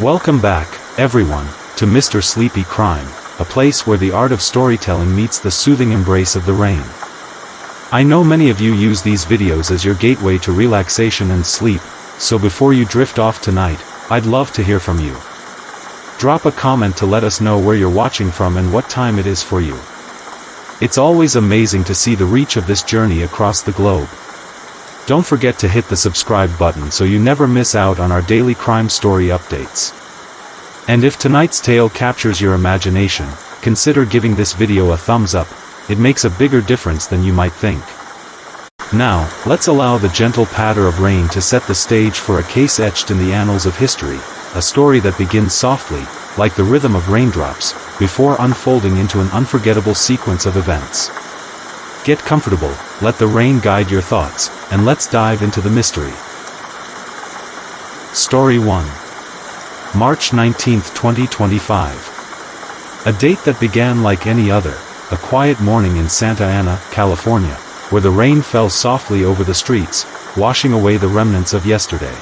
Welcome back, everyone, to Mr. Sleepy Crime, a place where the art of storytelling meets the soothing embrace of the rain. I know many of you use these videos as your gateway to relaxation and sleep, so before you drift off tonight, I'd love to hear from you. Drop a comment to let us know where you're watching from and what time it is for you. It's always amazing to see the reach of this journey across the globe. Don't forget to hit the subscribe button so you never miss out on our daily crime story updates. And if tonight's tale captures your imagination, consider giving this video a thumbs up. It makes a bigger difference than you might think. Now, let's allow the gentle patter of rain to set the stage for a case etched in the annals of history, a story that begins softly, like the rhythm of raindrops, before unfolding into an unforgettable sequence of events. Get comfortable, let the rain guide your thoughts, and let's dive into the mystery. Story 1. March 19, 2025. A date that began like any other, a quiet morning in Santa Ana, California, where the rain fell softly over the streets, washing away the remnants of yesterday.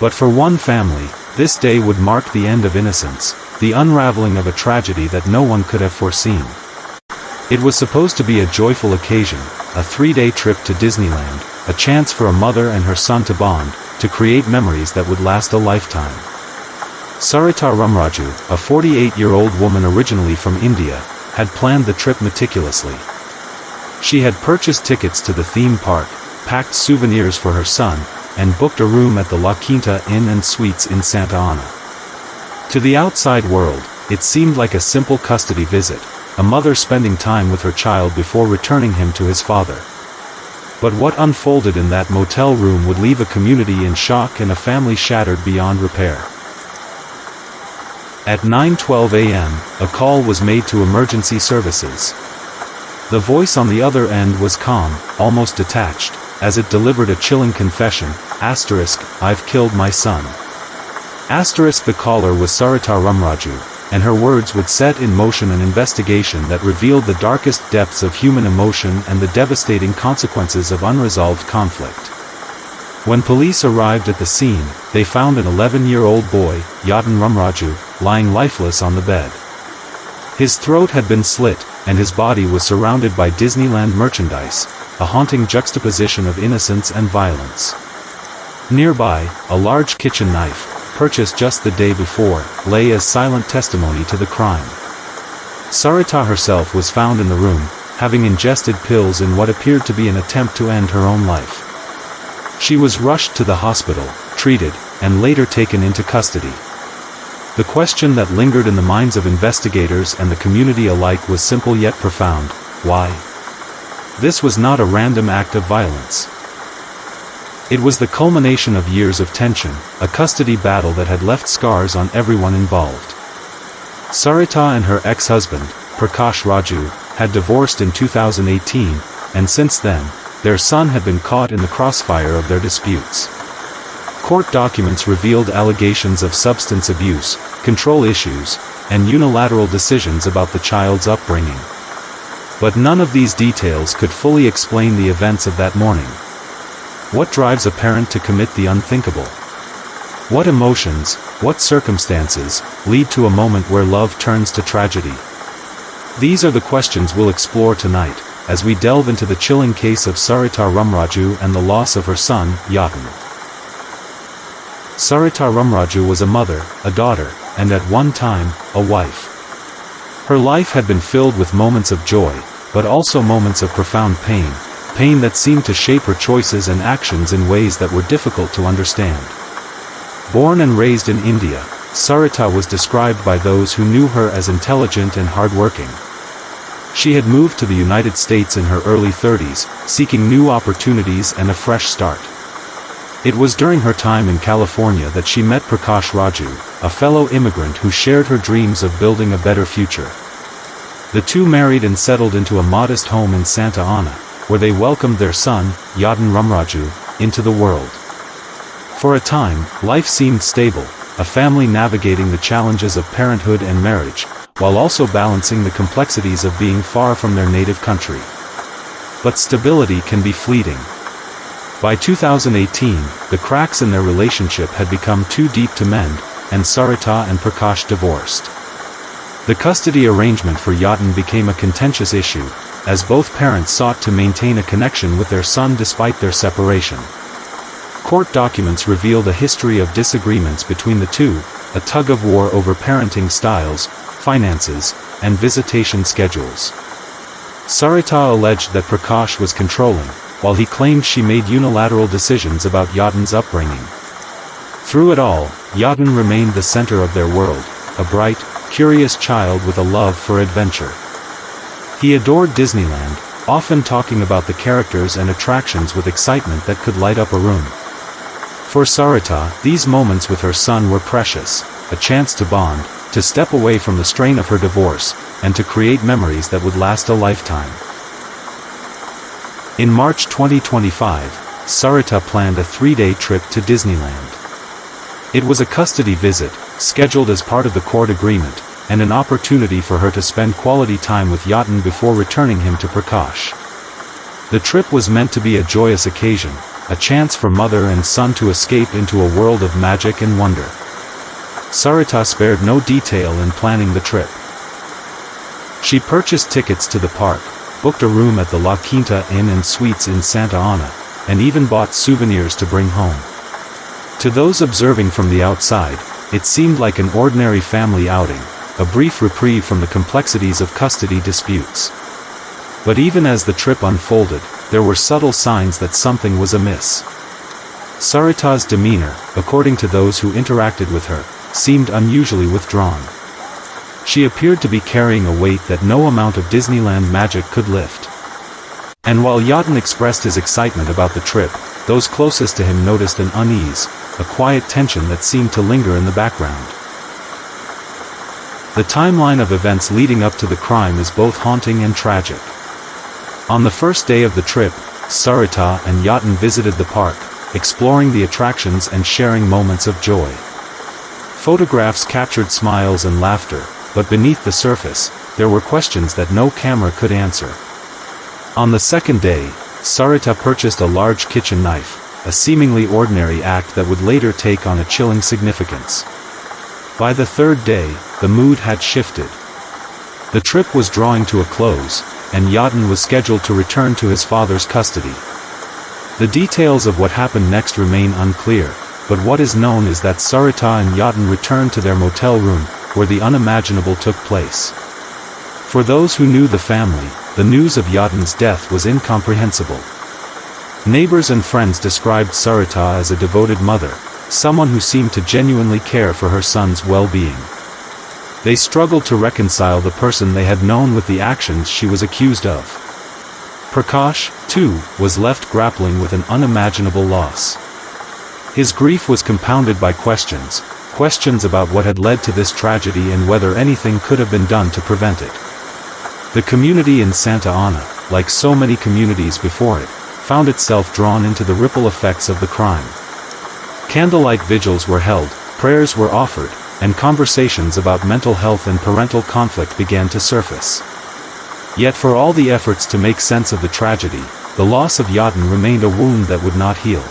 But for one family, this day would mark the end of innocence, the unraveling of a tragedy that no one could have foreseen. It was supposed to be a joyful occasion, a 3-day trip to Disneyland, a chance for a mother and her son to bond, to create memories that would last a lifetime. Sarita Ramraju, a 48-year-old woman originally from India, had planned the trip meticulously. She had purchased tickets to the theme park, packed souvenirs for her son, and booked a room at the La Quinta Inn and Suites in Santa Ana. To the outside world, it seemed like a simple custody visit, a mother spending time with her child before returning him to his father. But what unfolded in that motel room would leave a community in shock and a family shattered beyond repair. At 9:12 a.m., a call was made to emergency services. The voice on the other end was calm, almost detached, as it delivered a chilling confession, "I've killed my son." The caller was Sarita Ramraju, and her words would set in motion an investigation that revealed the darkest depths of human emotion and the devastating consequences of unresolved conflict. When police arrived at the scene, they found an 11-year-old boy, Yatin Ramraju, lying lifeless on the bed. His throat had been slit, and his body was surrounded by Disneyland merchandise, a haunting juxtaposition of innocence and violence. Nearby, a large kitchen knife, purchased just the day before, lay as silent testimony to the crime. Sarita herself was found in the room, having ingested pills in what appeared to be an attempt to end her own life. She was rushed to the hospital, treated, and later taken into custody. The question that lingered in the minds of investigators and the community alike was simple yet profound: why? This was not a random act of violence. It was the culmination of years of tension, a custody battle that had left scars on everyone involved. Sarita and her ex-husband, Prakash Raju, had divorced in 2018, and since then, their son had been caught in the crossfire of their disputes. Court documents revealed allegations of substance abuse, control issues, and unilateral decisions about the child's upbringing. But none of these details could fully explain the events of that morning. What drives a parent to commit the unthinkable? What emotions, what circumstances, lead to a moment where love turns to tragedy? These are the questions we'll explore tonight, as we delve into the chilling case of Sarita Ramraju and the loss of her son, Yatin. Sarita Ramraju was a mother, a daughter, and at one time, a wife. Her life had been filled with moments of joy, but also moments of profound pain that seemed to shape her choices and actions in ways that were difficult to understand. Born and raised in India, Sarita was described by those who knew her as intelligent and hardworking. She had moved to the United States in her early 30s, seeking new opportunities and a fresh start. It was during her time in California that she met Prakash Raju, a fellow immigrant who shared her dreams of building a better future. The two married and settled into a modest home in Santa Ana, where they welcomed their son, Yatin Ramraju, into the world. For a time, life seemed stable, a family navigating the challenges of parenthood and marriage, while also balancing the complexities of being far from their native country. But stability can be fleeting. By 2018, the cracks in their relationship had become too deep to mend, and Sarita and Prakash divorced. The custody arrangement for Yatan became a contentious issue, as both parents sought to maintain a connection with their son despite their separation. Court documents revealed a history of disagreements between the two, a tug-of-war over parenting styles, finances, and visitation schedules. Sarita alleged that Prakash was controlling, while he claimed she made unilateral decisions about Yatan's upbringing. Through it all, Yatan remained the center of their world, a bright, curious child with a love for adventure. He adored Disneyland, often talking about the characters and attractions with excitement that could light up a room. For Sarita, these moments with her son were precious, a chance to bond, to step away from the strain of her divorce, and to create memories that would last a lifetime. In March 2025, Sarita planned a 3-day trip to Disneyland. It was a custody visit, scheduled as part of the court agreement, and an opportunity for her to spend quality time with Yatan before returning him to Prakash. The trip was meant to be a joyous occasion, a chance for mother and son to escape into a world of magic and wonder. Sarita spared no detail in planning the trip. She purchased tickets to the park, booked a room at the La Quinta Inn and Suites in Santa Ana, and even bought souvenirs to bring home. To those observing from the outside, it seemed like an ordinary family outing, a brief reprieve from the complexities of custody disputes. But even as the trip unfolded, there were subtle signs that something was amiss. Sarita's demeanor, according to those who interacted with her, seemed unusually withdrawn. She appeared to be carrying a weight that no amount of Disneyland magic could lift. And while Yatan expressed his excitement about the trip, those closest to him noticed an unease, a quiet tension that seemed to linger in the background. The timeline of events leading up to the crime is both haunting and tragic. On the first day of the trip, Sarita and Yatan visited the park, exploring the attractions and sharing moments of joy. Photographs captured smiles and laughter, but beneath the surface, there were questions that no camera could answer. On the second day, Sarita purchased a large kitchen knife, a seemingly ordinary act that would later take on a chilling significance. By the third day, the mood had shifted. The trip was drawing to a close, and Yatan was scheduled to return to his father's custody. The details of what happened next remain unclear, but what is known is that Sarita and Yatan returned to their motel room, where the unimaginable took place. For those who knew the family, the news of Yatan's death was incomprehensible. Neighbors and friends described Sarita as a devoted mother, someone who seemed to genuinely care for her son's well-being. They struggled to reconcile the person they had known with the actions she was accused of. Prakash, too, was left grappling with an unimaginable loss. His grief was compounded by questions about what had led to this tragedy and whether anything could have been done to prevent it. The community in Santa Ana, like so many communities before it, found itself drawn into the ripple effects of the crime. Candlelight vigils were held, prayers were offered, and conversations about mental health and parental conflict began to surface. Yet for all the efforts to make sense of the tragedy, the loss of Yatan remained a wound that would not heal.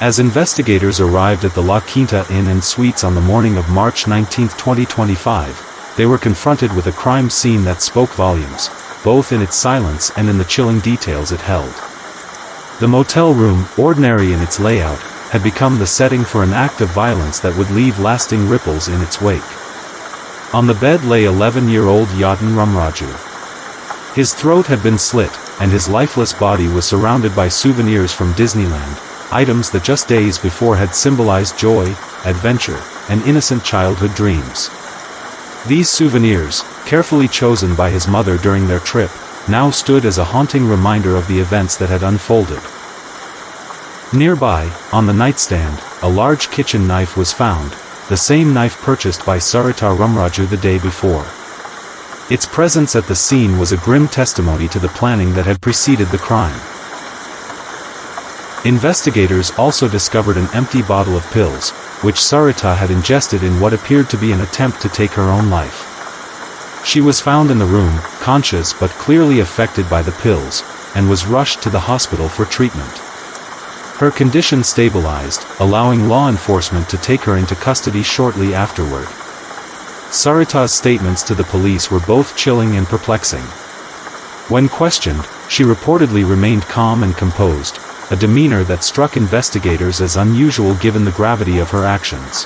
As investigators arrived at the La Quinta Inn and Suites on the morning of March 19, 2025, they were confronted with a crime scene that spoke volumes, both in its silence and in the chilling details it held. The motel room, ordinary in its layout, had become the setting for an act of violence that would leave lasting ripples in its wake. On the bed lay 11-year-old Yatan Ramraju. His throat had been slit, and his lifeless body was surrounded by souvenirs from Disneyland, items that just days before had symbolized joy, adventure, and innocent childhood dreams. These souvenirs, carefully chosen by his mother during their trip, now stood as a haunting reminder of the events that had unfolded. Nearby, on the nightstand, a large kitchen knife was found, the same knife purchased by Sarita Ramraju the day before. Its presence at the scene was a grim testimony to the planning that had preceded the crime. Investigators also discovered an empty bottle of pills, which Sarita had ingested in what appeared to be an attempt to take her own life. She was found in the room, conscious but clearly affected by the pills, and was rushed to the hospital for treatment. Her condition stabilized, allowing law enforcement to take her into custody shortly afterward. Sarita's statements to the police were both chilling and perplexing. When questioned, she reportedly remained calm and composed, a demeanor that struck investigators as unusual given the gravity of her actions.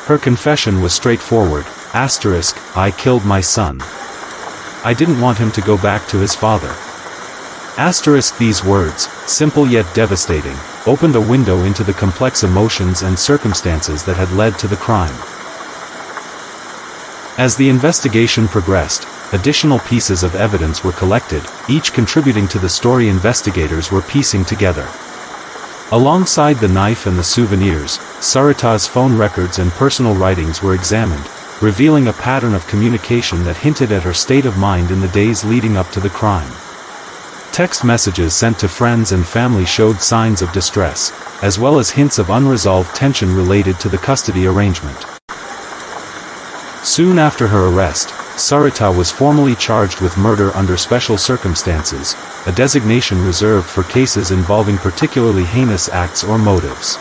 Her confession was straightforward, "I killed my son. I didn't want him to go back to his father." These words, simple yet devastating, opened a window into the complex emotions and circumstances that had led to the crime. As the investigation progressed, additional pieces of evidence were collected, each contributing to the story investigators were piecing together. Alongside the knife and the souvenirs, Sarita's phone records and personal writings were examined, revealing a pattern of communication that hinted at her state of mind in the days leading up to the crime. Text messages sent to friends and family showed signs of distress, as well as hints of unresolved tension related to the custody arrangement. Soon after her arrest, Sarita was formally charged with murder under special circumstances, a designation reserved for cases involving particularly heinous acts or motives.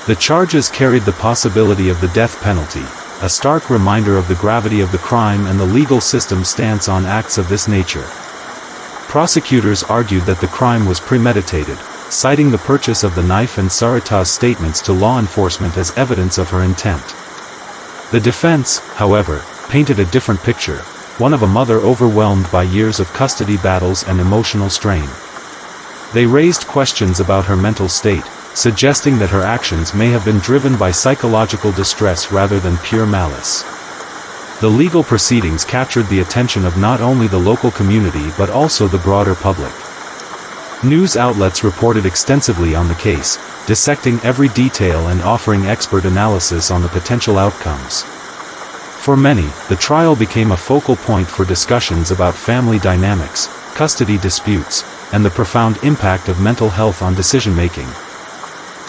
The charges carried the possibility of the death penalty, a stark reminder of the gravity of the crime and the legal system's stance on acts of this nature. Prosecutors argued that the crime was premeditated, citing the purchase of the knife and Sarita's statements to law enforcement as evidence of her intent. The defense, however, painted a different picture, one of a mother overwhelmed by years of custody battles and emotional strain. They raised questions about her mental state, suggesting that her actions may have been driven by psychological distress rather than pure malice. The legal proceedings captured the attention of not only the local community but also the broader public. News outlets reported extensively on the case, dissecting every detail and offering expert analysis on the potential outcomes. For many, the trial became a focal point for discussions about family dynamics, custody disputes, and the profound impact of mental health on decision-making.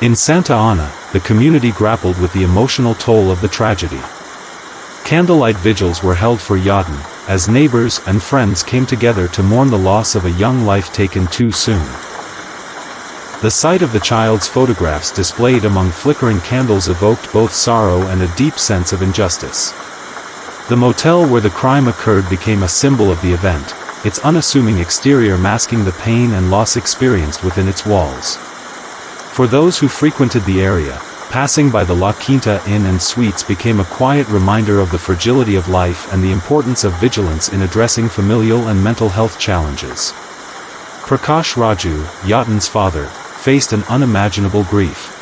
In Santa Ana, the community grappled with the emotional toll of the tragedy. Candlelight vigils were held for Yadin, as neighbors and friends came together to mourn the loss of a young life taken too soon. The sight of the child's photographs displayed among flickering candles evoked both sorrow and a deep sense of injustice. The motel where the crime occurred became a symbol of the event, its unassuming exterior masking the pain and loss experienced within its walls. For those who frequented the area, passing by the La Quinta Inn and Suites became a quiet reminder of the fragility of life and the importance of vigilance in addressing familial and mental health challenges. Prakash Raju, Yatin's father, faced an unimaginable grief.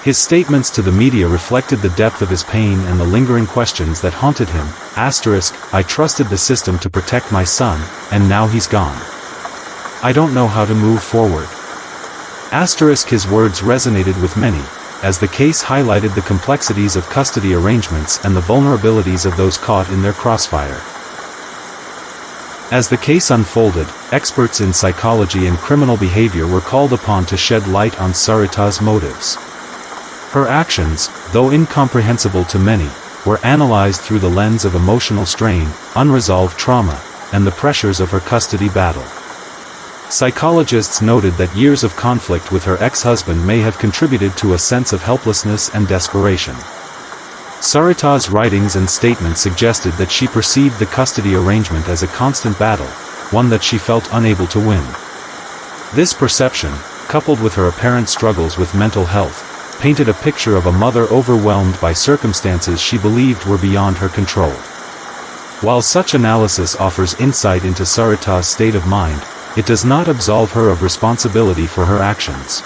His statements to the media reflected the depth of his pain and the lingering questions that haunted him. "I trusted the system to protect my son, and now he's gone. I don't know how to move forward." His words resonated with many, as the case highlighted the complexities of custody arrangements and the vulnerabilities of those caught in their crossfire. As the case unfolded, experts in psychology and criminal behavior were called upon to shed light on Sarita's motives. Her actions, though incomprehensible to many, were analyzed through the lens of emotional strain, unresolved trauma, and the pressures of her custody battle. Psychologists noted that years of conflict with her ex-husband may have contributed to a sense of helplessness and desperation. Sarita's writings and statements suggested that she perceived the custody arrangement as a constant battle, one that she felt unable to win. This perception, coupled with her apparent struggles with mental health, painted a picture of a mother overwhelmed by circumstances she believed were beyond her control. While such analysis offers insight into Sarita's state of mind, it does not absolve her of responsibility for her actions.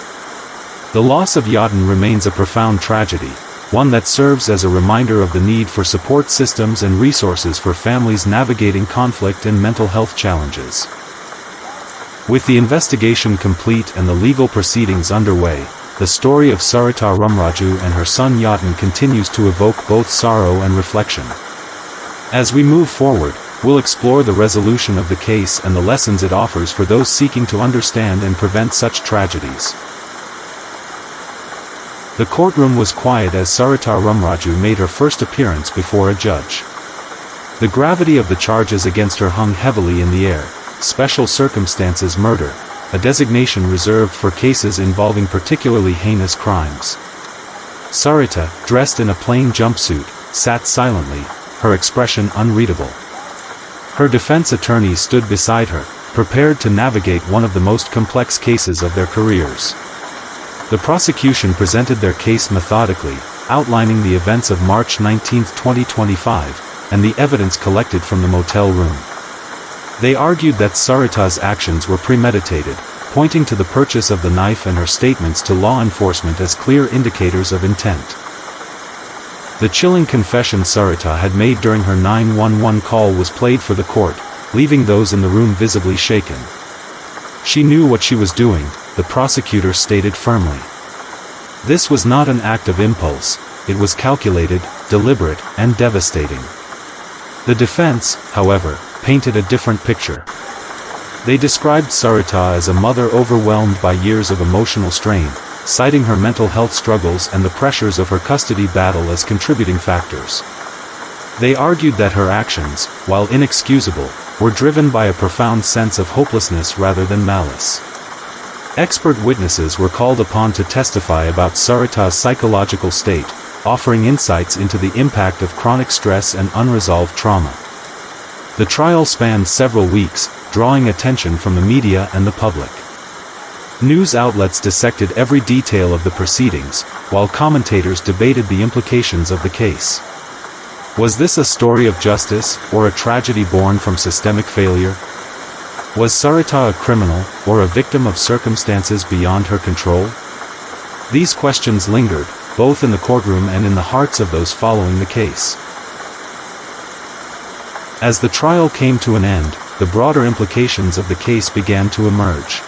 The loss of Yatin remains a profound tragedy, one that serves as a reminder of the need for support systems and resources for families navigating conflict and mental health challenges. With the investigation complete and the legal proceedings underway, the story of Sarita Ramraju and her son Yatin continues to evoke both sorrow and reflection. As we move forward, we'll explore the resolution of the case and the lessons it offers for those seeking to understand and prevent such tragedies. The courtroom was quiet as Sarita Ramraju made her first appearance before a judge. The gravity of the charges against her hung heavily in the air: special circumstances murder, a designation reserved for cases involving particularly heinous crimes. Sarita, dressed in a plain jumpsuit, sat silently, her expression unreadable. Her defense attorney stood beside her, prepared to navigate one of the most complex cases of their careers. The prosecution presented their case methodically, outlining the events of March 19, 2025, and the evidence collected from the motel room. They argued that Sarita's actions were premeditated, pointing to the purchase of the knife and her statements to law enforcement as clear indicators of intent. The chilling confession Sarita had made during her 911 call was played for the court, leaving those in the room visibly shaken. She knew what she was doing, the prosecutor stated firmly. This was not an act of impulse, it was calculated, deliberate, and devastating. The defense, however, painted a different picture. They described Sarita as a mother overwhelmed by years of emotional strain, citing her mental health struggles and the pressures of her custody battle as contributing factors. They argued that her actions, while inexcusable, were driven by a profound sense of hopelessness rather than malice. Expert witnesses were called upon to testify about Sarita's psychological state, offering insights into the impact of chronic stress and unresolved trauma. The trial spanned several weeks, drawing attention from the media and the public. News outlets dissected every detail of the proceedings, while commentators debated the implications of the case. Was this a story of justice, or a tragedy born from systemic failure? Was Sarita a criminal, or a victim of circumstances beyond her control? These questions lingered, both in the courtroom and in the hearts of those following the case. As the trial came to an end, the broader implications of the case began to emerge.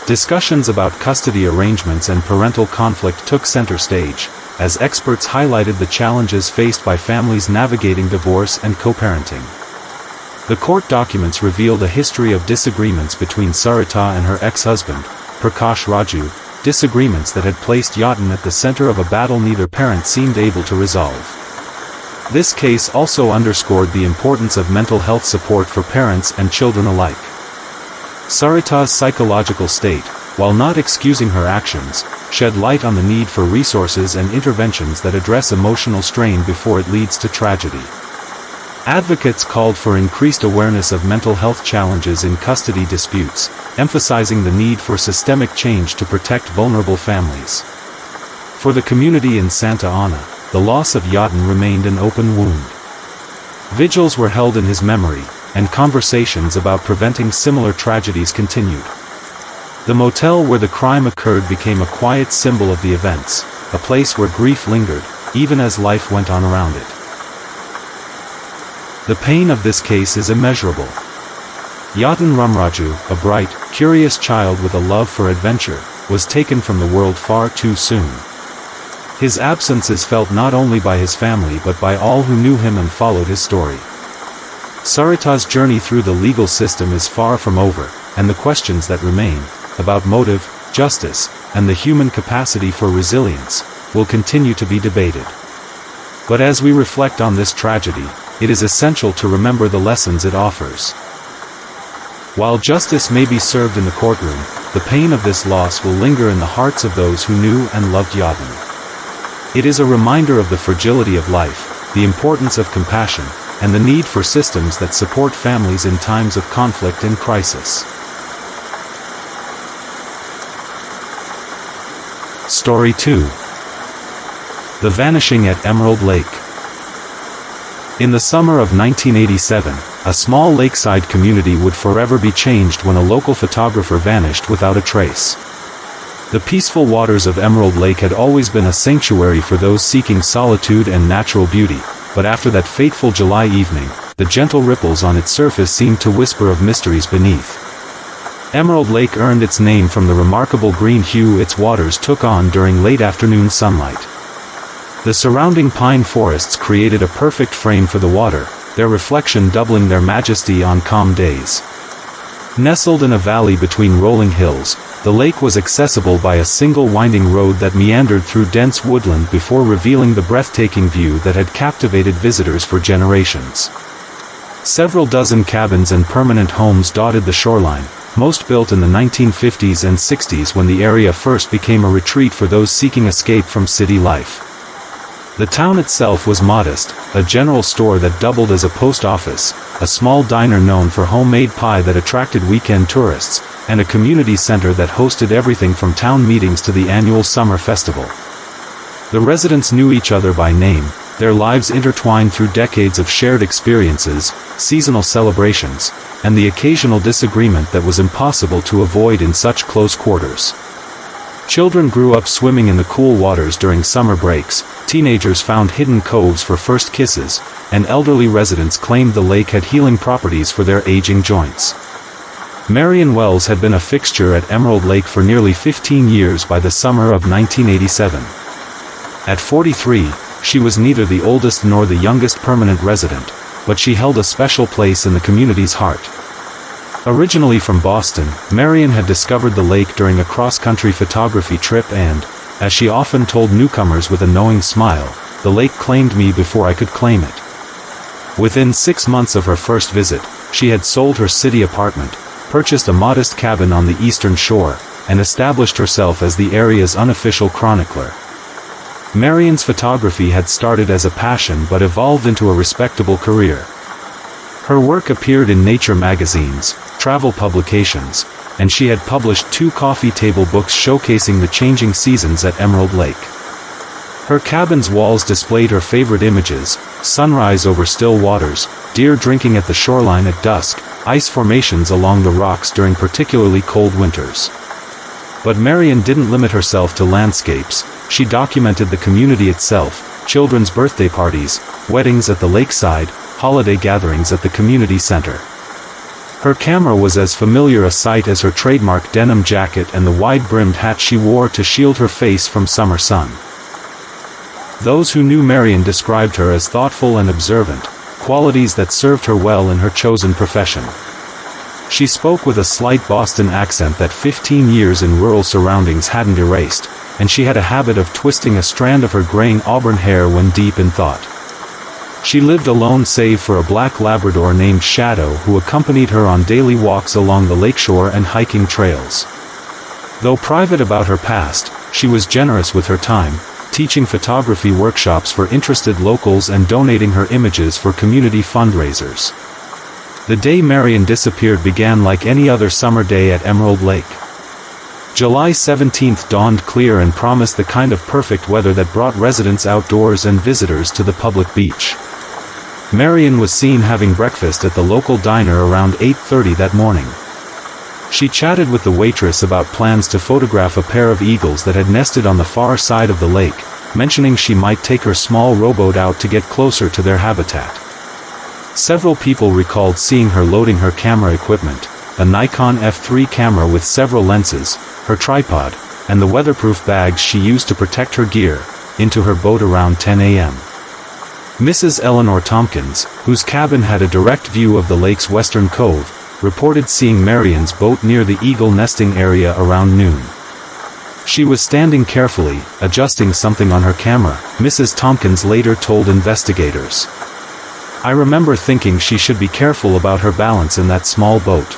Discussions about custody arrangements and parental conflict took center stage, as experts highlighted the challenges faced by families navigating divorce and co-parenting. The court documents revealed a history of disagreements between Sarita and her ex-husband, Prakash Raju, disagreements that had placed Yatan at the center of a battle neither parent seemed able to resolve. This case also underscored the importance of mental health support for parents and children alike. Sarita's psychological state, while not excusing her actions, shed light on the need for resources and interventions that address emotional strain before it leads to tragedy. Advocates called for increased awareness of mental health challenges in custody disputes, emphasizing the need for systemic change to protect vulnerable families. For the community in Santa Ana, the loss of Yatan remained an open wound. Vigils were held in his memory, and conversations about preventing similar tragedies continued. The motel where the crime occurred became a quiet symbol of the events, a place where grief lingered, even as life went on around it. The pain of this case is immeasurable. Yatan Ramraju, a bright, curious child with a love for adventure, was taken from the world far too soon. His absence is felt not only by his family but by all who knew him and followed his story. Sarita's journey through the legal system is far from over, and the questions that remain, about motive, justice, and the human capacity for resilience, will continue to be debated. But as we reflect on this tragedy, it is essential to remember the lessons it offers. While justice may be served in the courtroom, the pain of this loss will linger in the hearts of those who knew and loved Yatan. It is a reminder of the fragility of life, the importance of compassion, and the need for systems that support families in times of conflict and crisis. Story 2. The Vanishing at Emerald Lake. In the summer of 1987, a small lakeside community would forever be changed when a local photographer vanished without a trace. The peaceful waters of Emerald Lake had always been a sanctuary for those seeking solitude and natural beauty, but after that fateful July evening, the gentle ripples on its surface seemed to whisper of mysteries beneath. Emerald Lake earned its name from the remarkable green hue its waters took on during late afternoon sunlight. The surrounding pine forests created a perfect frame for the water, their reflection doubling their majesty on calm days. Nestled in a valley between rolling hills, the lake was accessible by a single winding road that meandered through dense woodland before revealing the breathtaking view that had captivated visitors for generations. Several dozen cabins and permanent homes dotted the shoreline, most built in the 1950s and 60s when the area first became a retreat for those seeking escape from city life. The town itself was modest, a general store that doubled as a post office, a small diner known for homemade pie that attracted weekend tourists, and a community center that hosted everything from town meetings to the annual summer festival. The residents knew each other by name, their lives intertwined through decades of shared experiences, seasonal celebrations, and the occasional disagreement that was impossible to avoid in such close quarters. Children grew up swimming in the cool waters during summer breaks, teenagers found hidden coves for first kisses, and elderly residents claimed the lake had healing properties for their aging joints. Marion Wells had been a fixture at Emerald Lake for nearly 15 years by the summer of 1987. At 43, she was neither the oldest nor the youngest permanent resident, but she held a special place in the community's heart. Originally from Boston, Marion had discovered the lake during a cross-country photography trip and, as she often told newcomers with a knowing smile, the lake claimed me before I could claim it. Within 6 months of her first visit, she had sold her city apartment, purchased a modest cabin on the eastern shore, and established herself as the area's unofficial chronicler. Marion's photography had started as a passion but evolved into a respectable career. Her work appeared in nature magazines, travel publications, and she had published 2 coffee table books showcasing the changing seasons at Emerald Lake. Her cabin's walls displayed her favorite images: sunrise over still waters, deer drinking at the shoreline at dusk, ice formations along the rocks during particularly cold winters. But Marion didn't limit herself to landscapes. She documented the community itself: children's birthday parties, weddings at the lakeside, holiday gatherings at the community center. Her camera was as familiar a sight as her trademark denim jacket and the wide-brimmed hat she wore to shield her face from summer sun. Those who knew Marion described her as thoughtful and observant, qualities that served her well in her chosen profession. She spoke with a slight Boston accent that 15 years in rural surroundings hadn't erased, and she had a habit of twisting a strand of her graying auburn hair when deep in thought. She lived alone save for a black Labrador named Shadow who accompanied her on daily walks along the lakeshore and hiking trails. Though private about her past, she was generous with her time, teaching photography workshops for interested locals and donating her images for community fundraisers. The day Marion disappeared began like any other summer day at Emerald Lake. July 17th dawned clear and promised the kind of perfect weather that brought residents outdoors and visitors to the public beach. Marion was seen having breakfast at the local diner around 8:30 that morning. She chatted with the waitress about plans to photograph a pair of eagles that had nested on the far side of the lake, mentioning she might take her small rowboat out to get closer to their habitat. Several people recalled seeing her loading her camera equipment, a Nikon F3 camera with several lenses, her tripod, and the weatherproof bags she used to protect her gear, into her boat around 10 a.m. Mrs. Eleanor Tompkins, whose cabin had a direct view of the lake's western cove, reported seeing Marion's boat near the eagle nesting area around noon. She was standing carefully, adjusting something on her camera, Mrs. Tompkins later told investigators. I remember thinking she should be careful about her balance in that small boat.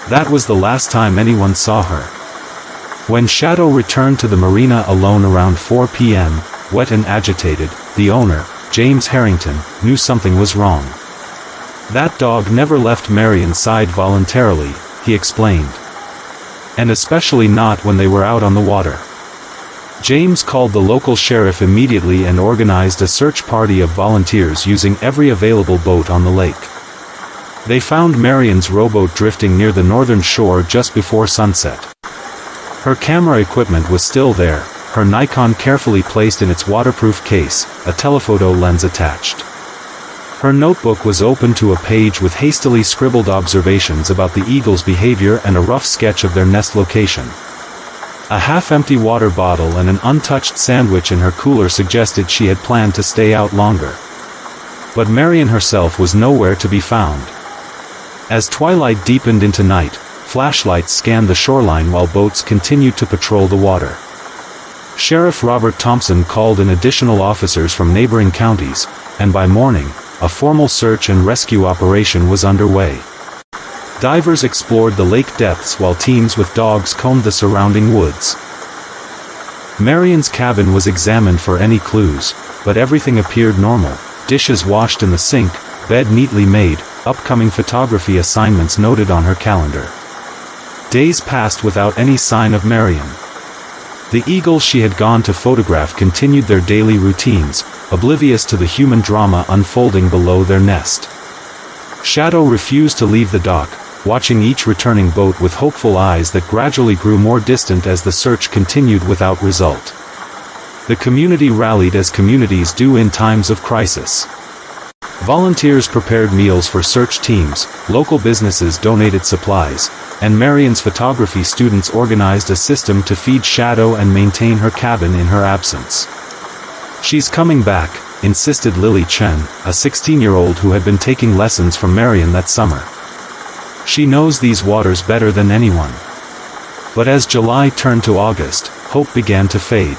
That was the last time anyone saw her. When Shadow returned to the marina alone around 4 p.m., wet and agitated, the owner, James Harrington, knew something was wrong. That dog never left Marion's side voluntarily, he explained. And especially not when they were out on the water. James called the local sheriff immediately and organized a search party of volunteers using every available boat on the lake. They found Marion's rowboat drifting near the northern shore just before sunset. Her camera equipment was still there, her Nikon carefully placed in its waterproof case, a telephoto lens attached. Her notebook was open to a page with hastily scribbled observations about the eagle's behavior and a rough sketch of their nest location. A half-empty water bottle and an untouched sandwich in her cooler suggested she had planned to stay out longer. But Marion herself was nowhere to be found. As twilight deepened into night, flashlights scanned the shoreline while boats continued to patrol the water. Sheriff Robert Thompson called in additional officers from neighboring counties, and by morning, a formal search and rescue operation was underway. Divers explored the lake depths while teams with dogs combed the surrounding woods. Marion's cabin was examined for any clues, but everything appeared normal. Dishes washed in the sink, bed neatly made, upcoming photography assignments noted on her calendar. Days passed without any sign of Marion. The eagles she had gone to photograph continued their daily routines, oblivious to the human drama unfolding below their nest. Shadow refused to leave the dock, watching each returning boat with hopeful eyes that gradually grew more distant as the search continued without result. The community rallied as communities do in times of crisis. Volunteers prepared meals for search teams, local businesses donated supplies, and Marion's photography students organized a system to feed Shadow and maintain her cabin in her absence. "She's coming back," insisted Lily Chen, a 16-year-old who had been taking lessons from Marion that summer. "She knows these waters better than anyone." But as July turned to August, hope began to fade.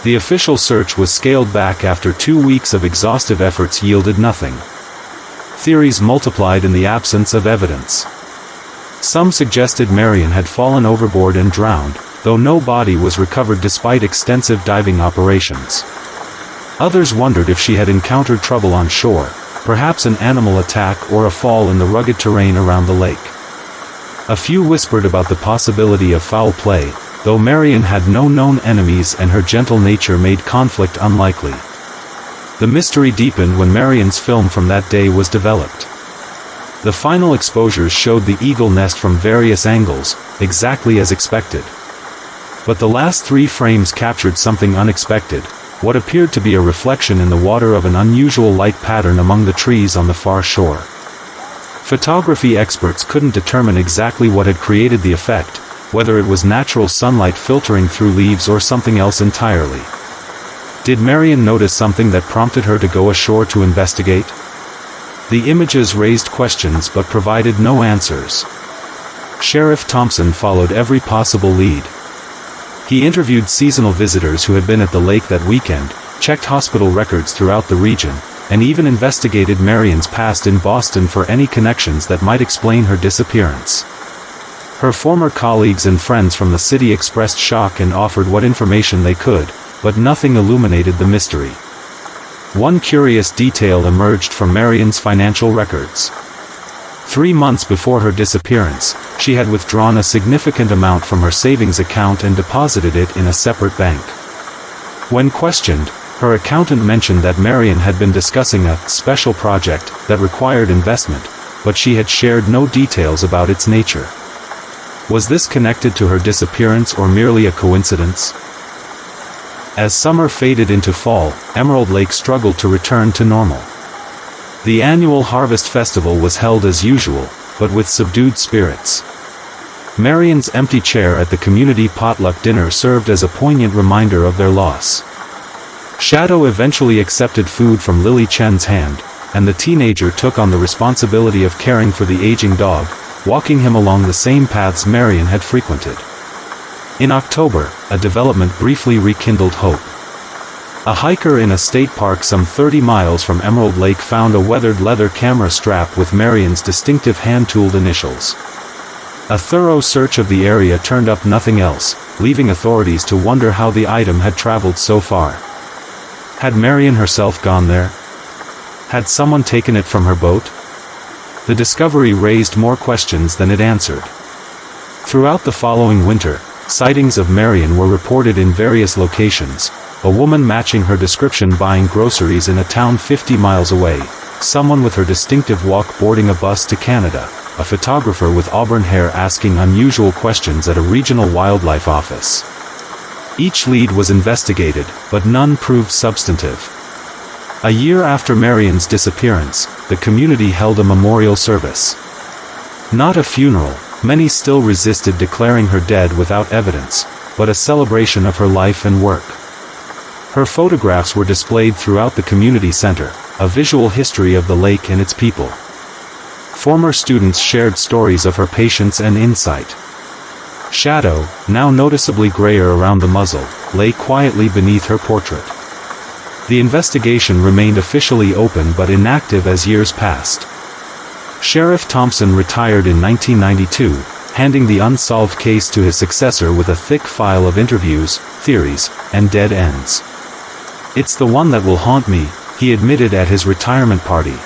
The official search was scaled back after 2 weeks of exhaustive efforts yielded nothing. Theories multiplied in the absence of evidence. Some suggested Marion had fallen overboard and drowned, though no body was recovered despite extensive diving operations. Others wondered if she had encountered trouble on shore, perhaps an animal attack or a fall in the rugged terrain around the lake. A few whispered about the possibility of foul play, though Marion had no known enemies and her gentle nature made conflict unlikely. The mystery deepened when Marion's film from that day was developed. The final exposures showed the eagle nest from various angles, exactly as expected. But the last 3 frames captured something unexpected, what appeared to be a reflection in the water of an unusual light pattern among the trees on the far shore. Photography experts couldn't determine exactly what had created the effect, whether it was natural sunlight filtering through leaves or something else entirely. Did Marion notice something that prompted her to go ashore to investigate? The images raised questions but provided no answers. Sheriff Thompson followed every possible lead. He interviewed seasonal visitors who had been at the lake that weekend, checked hospital records throughout the region, and even investigated Marion's past in Boston for any connections that might explain her disappearance. Her former colleagues and friends from the city expressed shock and offered what information they could, but nothing illuminated the mystery. One curious detail emerged from Marion's financial records. 3 months before her disappearance, she had withdrawn a significant amount from her savings account and deposited it in a separate bank. When questioned, her accountant mentioned that Marion had been discussing a special project that required investment, but she had shared no details about its nature. Was this connected to her disappearance or merely a coincidence? As summer faded into fall, Emerald Lake struggled to return to normal. The annual Harvest Festival was held as usual, but with subdued spirits. Marion's empty chair at the community potluck dinner served as a poignant reminder of their loss. Shadow eventually accepted food from Lily Chen's hand, and the teenager took on the responsibility of caring for the aging dog, walking him along the same paths Marion had frequented. In October, a development briefly rekindled hope. A hiker in a state park some 30 miles from Emerald Lake found a weathered leather camera strap with Marion's distinctive hand-tooled initials. A thorough search of the area turned up nothing else, leaving authorities to wonder how the item had traveled so far. Had Marion herself gone there? Had someone taken it from her boat? The discovery raised more questions than it answered. Throughout the following winter, sightings of Marion were reported in various locations, a woman matching her description buying groceries in a town 50 miles away, someone with her distinctive walk boarding a bus to Canada, a photographer with auburn hair asking unusual questions at a regional wildlife office. Each lead was investigated, but none proved substantive. A year after Marion's disappearance, the community held a memorial service. Not a funeral, many still resisted declaring her dead without evidence, but a celebration of her life and work. Her photographs were displayed throughout the community center, a visual history of the lake and its people. Former students shared stories of her patience and insight. Shadow, now noticeably grayer around the muzzle, lay quietly beneath her portrait. The investigation remained officially open but inactive as years passed. Sheriff Thompson retired in 1992, handing the unsolved case to his successor with a thick file of interviews, theories, and dead ends. "It's the one that will haunt me," he admitted at his retirement party.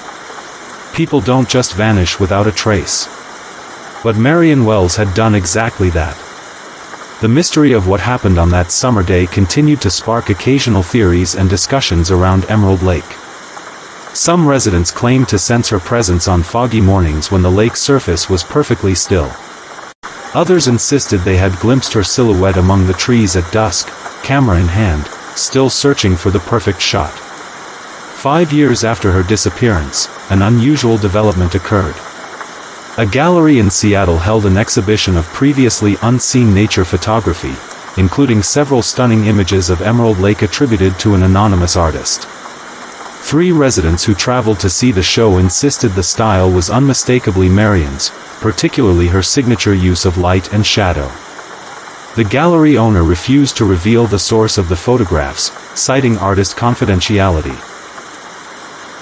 "People don't just vanish without a trace." But Marion Wells had done exactly that. The mystery of what happened on that summer day continued to spark occasional theories and discussions around Emerald Lake. Some residents claimed to sense her presence on foggy mornings when the lake's surface was perfectly still. Others insisted they had glimpsed her silhouette among the trees at dusk, camera in hand, still searching for the perfect shot. 5 years after her disappearance, an unusual development occurred. A gallery in Seattle held an exhibition of previously unseen nature photography, including several stunning images of Emerald Lake attributed to an anonymous artist. 3 residents who traveled to see the show insisted the style was unmistakably Marion's, particularly her signature use of light and shadow. The gallery owner refused to reveal the source of the photographs, citing artist confidentiality.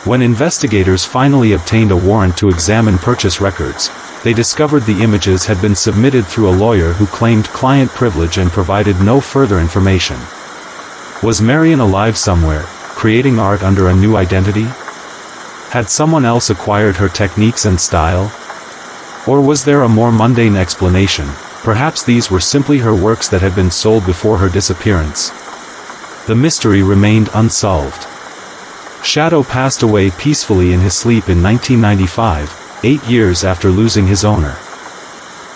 When investigators finally obtained a warrant to examine purchase records, they discovered the images had been submitted through a lawyer who claimed client privilege and provided no further information. Was Marion alive somewhere, creating art under a new identity? Had someone else acquired her techniques and style? Or was there a more mundane explanation? Perhaps these were simply her works that had been sold before her disappearance. The mystery remained unsolved. Shadow passed away peacefully in his sleep in 1995, 8 years after losing his owner.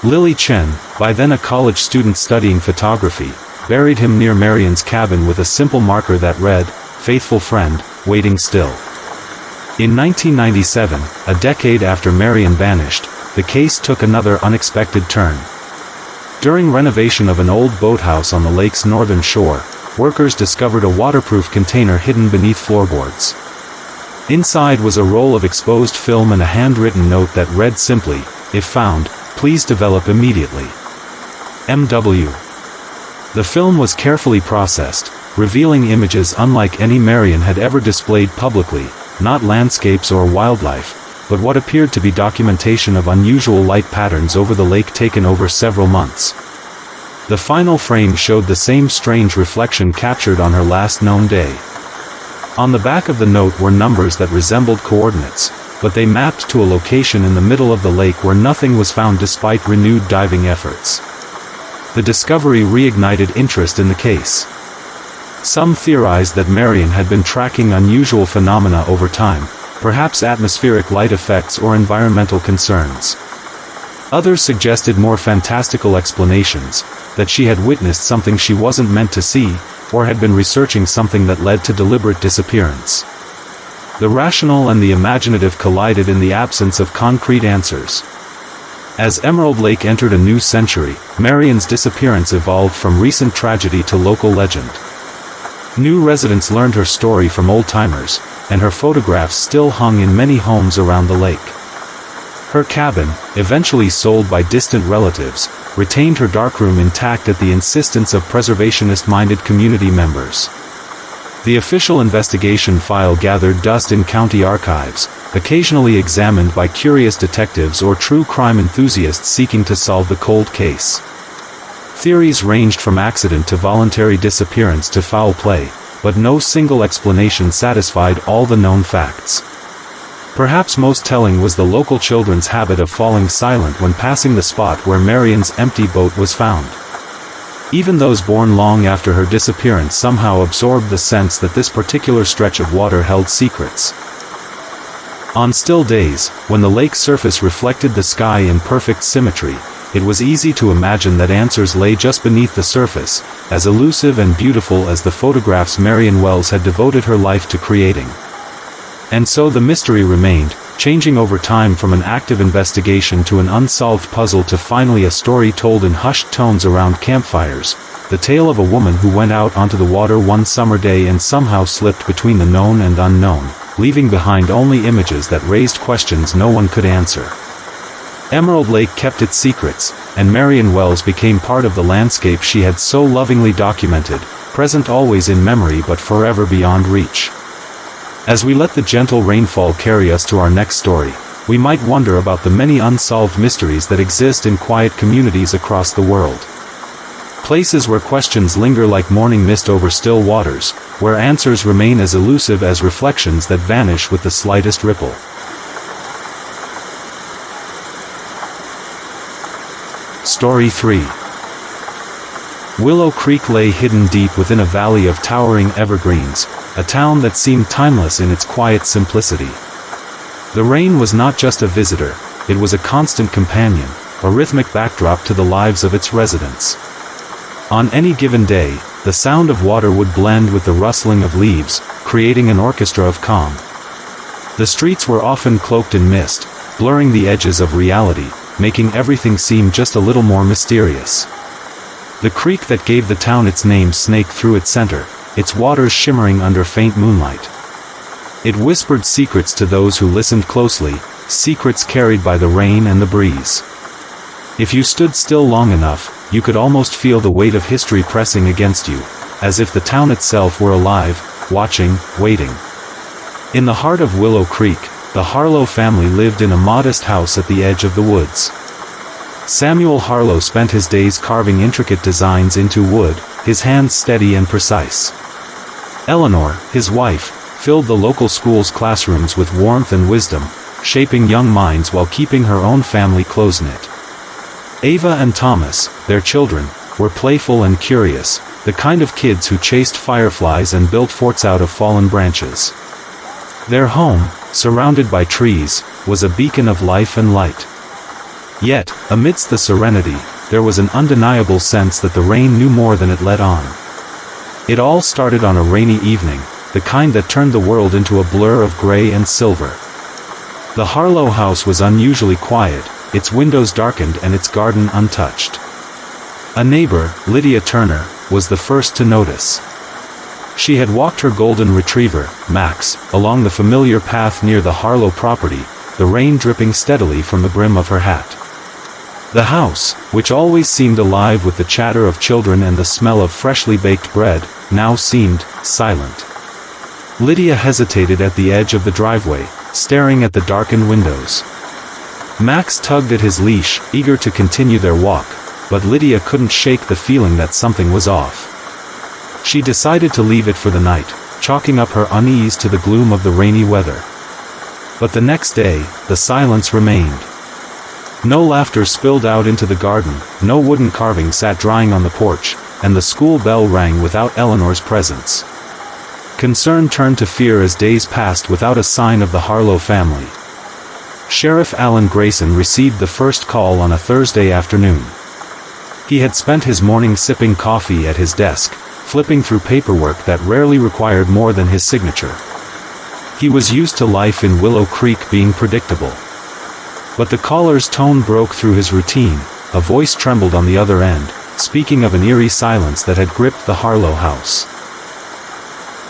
Lily Chen, by then a college student studying photography, buried him near Marion's cabin with a simple marker that read, "Faithful friend, waiting still." In 1997, a decade after Marion vanished, the case took another unexpected turn. During renovation of an old boathouse on the lake's northern shore, workers discovered a waterproof container hidden beneath floorboards. Inside was a roll of exposed film and a handwritten note that read simply, "If found, please develop immediately. M.W." The film was carefully processed, revealing images unlike any Marion had ever displayed publicly, not landscapes or wildlife, but what appeared to be documentation of unusual light patterns over the lake taken over several months. The final frame showed the same strange reflection captured on her last known day. On the back of the note were numbers that resembled coordinates, but they mapped to a location in the middle of the lake where nothing was found despite renewed diving efforts. The discovery reignited interest in the case. Some theorized that Marion had been tracking unusual phenomena over time, perhaps atmospheric light effects or environmental concerns. Others suggested more fantastical explanations, that she had witnessed something she wasn't meant to see, or had been researching something that led to deliberate disappearance. The rational and the imaginative collided in the absence of concrete answers. As Emerald Lake entered a new century, Marion's disappearance evolved from recent tragedy to local legend. New residents learned her story from old-timers, and her photographs still hung in many homes around the lake. Her cabin, eventually sold by distant relatives, retained her darkroom intact at the insistence of preservationist-minded community members. The official investigation file gathered dust in county archives, occasionally examined by curious detectives or true crime enthusiasts seeking to solve the cold case. Theories ranged from accident to voluntary disappearance to foul play, but no single explanation satisfied all the known facts. Perhaps most telling was the local children's habit of falling silent when passing the spot where Marion's empty boat was found. Even those born long after her disappearance somehow absorbed the sense that this particular stretch of water held secrets. On still days, when the lake's surface reflected the sky in perfect symmetry, it was easy to imagine that answers lay just beneath the surface, as elusive and beautiful as the photographs Marion Wells had devoted her life to creating. And so the mystery remained, changing over time from an active investigation to an unsolved puzzle to finally a story told in hushed tones around campfires, the tale of a woman who went out onto the water one summer day and somehow slipped between the known and unknown, leaving behind only images that raised questions no one could answer. Emerald Lake kept its secrets, and Marion Wells became part of the landscape she had so lovingly documented, present always in memory but forever beyond reach. As we let the gentle rainfall carry us to our next story, we might wonder about the many unsolved mysteries that exist in quiet communities across the world. Places where questions linger like morning mist over still waters, where answers remain as elusive as reflections that vanish with the slightest ripple. Story 3. Willow Creek lay hidden deep within a valley of towering evergreens, a town that seemed timeless in its quiet simplicity. The rain was not just a visitor, it was a constant companion, a rhythmic backdrop to the lives of its residents. On any given day, the sound of water would blend with the rustling of leaves, creating an orchestra of calm. The streets were often cloaked in mist, blurring the edges of reality, making everything seem just a little more mysterious. The creek that gave the town its name snaked through its center, its waters shimmering under faint moonlight. It whispered secrets to those who listened closely, secrets carried by the rain and the breeze. If you stood still long enough, you could almost feel the weight of history pressing against you, as if the town itself were alive, watching, waiting. In the heart of Willow Creek, the Harlow family lived in a modest house at the edge of the woods. Samuel Harlow spent his days carving intricate designs into wood, his hands steady and precise. Eleanor, his wife, filled the local school's classrooms with warmth and wisdom, shaping young minds while keeping her own family close-knit. Ava and Thomas, their children, were playful and curious, the kind of kids who chased fireflies and built forts out of fallen branches. Their home, surrounded by trees, was a beacon of life and light. Yet, amidst the serenity, there was an undeniable sense that the rain knew more than it let on. It all started on a rainy evening, the kind that turned the world into a blur of gray and silver. The Harlow house was unusually quiet, its windows darkened and its garden untouched. A neighbor, Lydia Turner, was the first to notice. She had walked her golden retriever, Max, along the familiar path near the Harlow property, the rain dripping steadily from the brim of her hat. The house, which always seemed alive with the chatter of children and the smell of freshly baked bread, now seemed silent. Lydia hesitated at the edge of the driveway, staring at the darkened windows. Max tugged at his leash, eager to continue their walk, but Lydia couldn't shake the feeling that something was off. She decided to leave it for the night, chalking up her unease to the gloom of the rainy weather. But the next day, the silence remained. No laughter spilled out into the garden, no wooden carving sat drying on the porch, and the school bell rang without Eleanor's presence. Concern turned to fear as days passed without a sign of the Harlow family. Sheriff Alan Grayson received the first call on a Thursday afternoon. He had spent his morning sipping coffee at his desk, flipping through paperwork that rarely required more than his signature. He was used to life in Willow Creek being predictable. But the caller's tone broke through his routine, a voice trembled on the other end, speaking of an eerie silence that had gripped the Harlow house.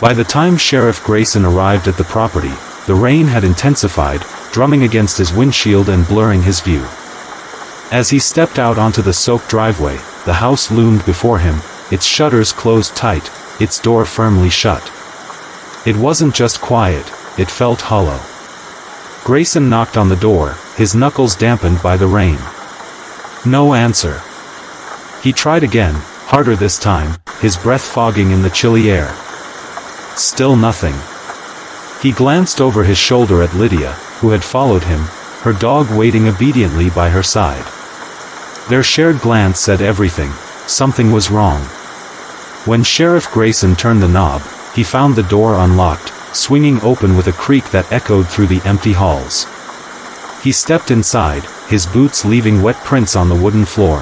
By the time Sheriff Grayson arrived at the property, the rain had intensified, drumming against his windshield and blurring his view. As he stepped out onto the soaked driveway, the house loomed before him, its shutters closed tight, its door firmly shut. It wasn't just quiet, it felt hollow. Grayson knocked on the door, his knuckles dampened by the rain. No answer. He tried again, harder this time, his breath fogging in the chilly air. Still nothing. He glanced over his shoulder at Lydia, who had followed him, her dog waiting obediently by her side. Their shared glance said everything, something was wrong. When Sheriff Grayson turned the knob, he found the door unlocked, swinging open with a creak that echoed through the empty halls. He stepped inside, his boots leaving wet prints on the wooden floor.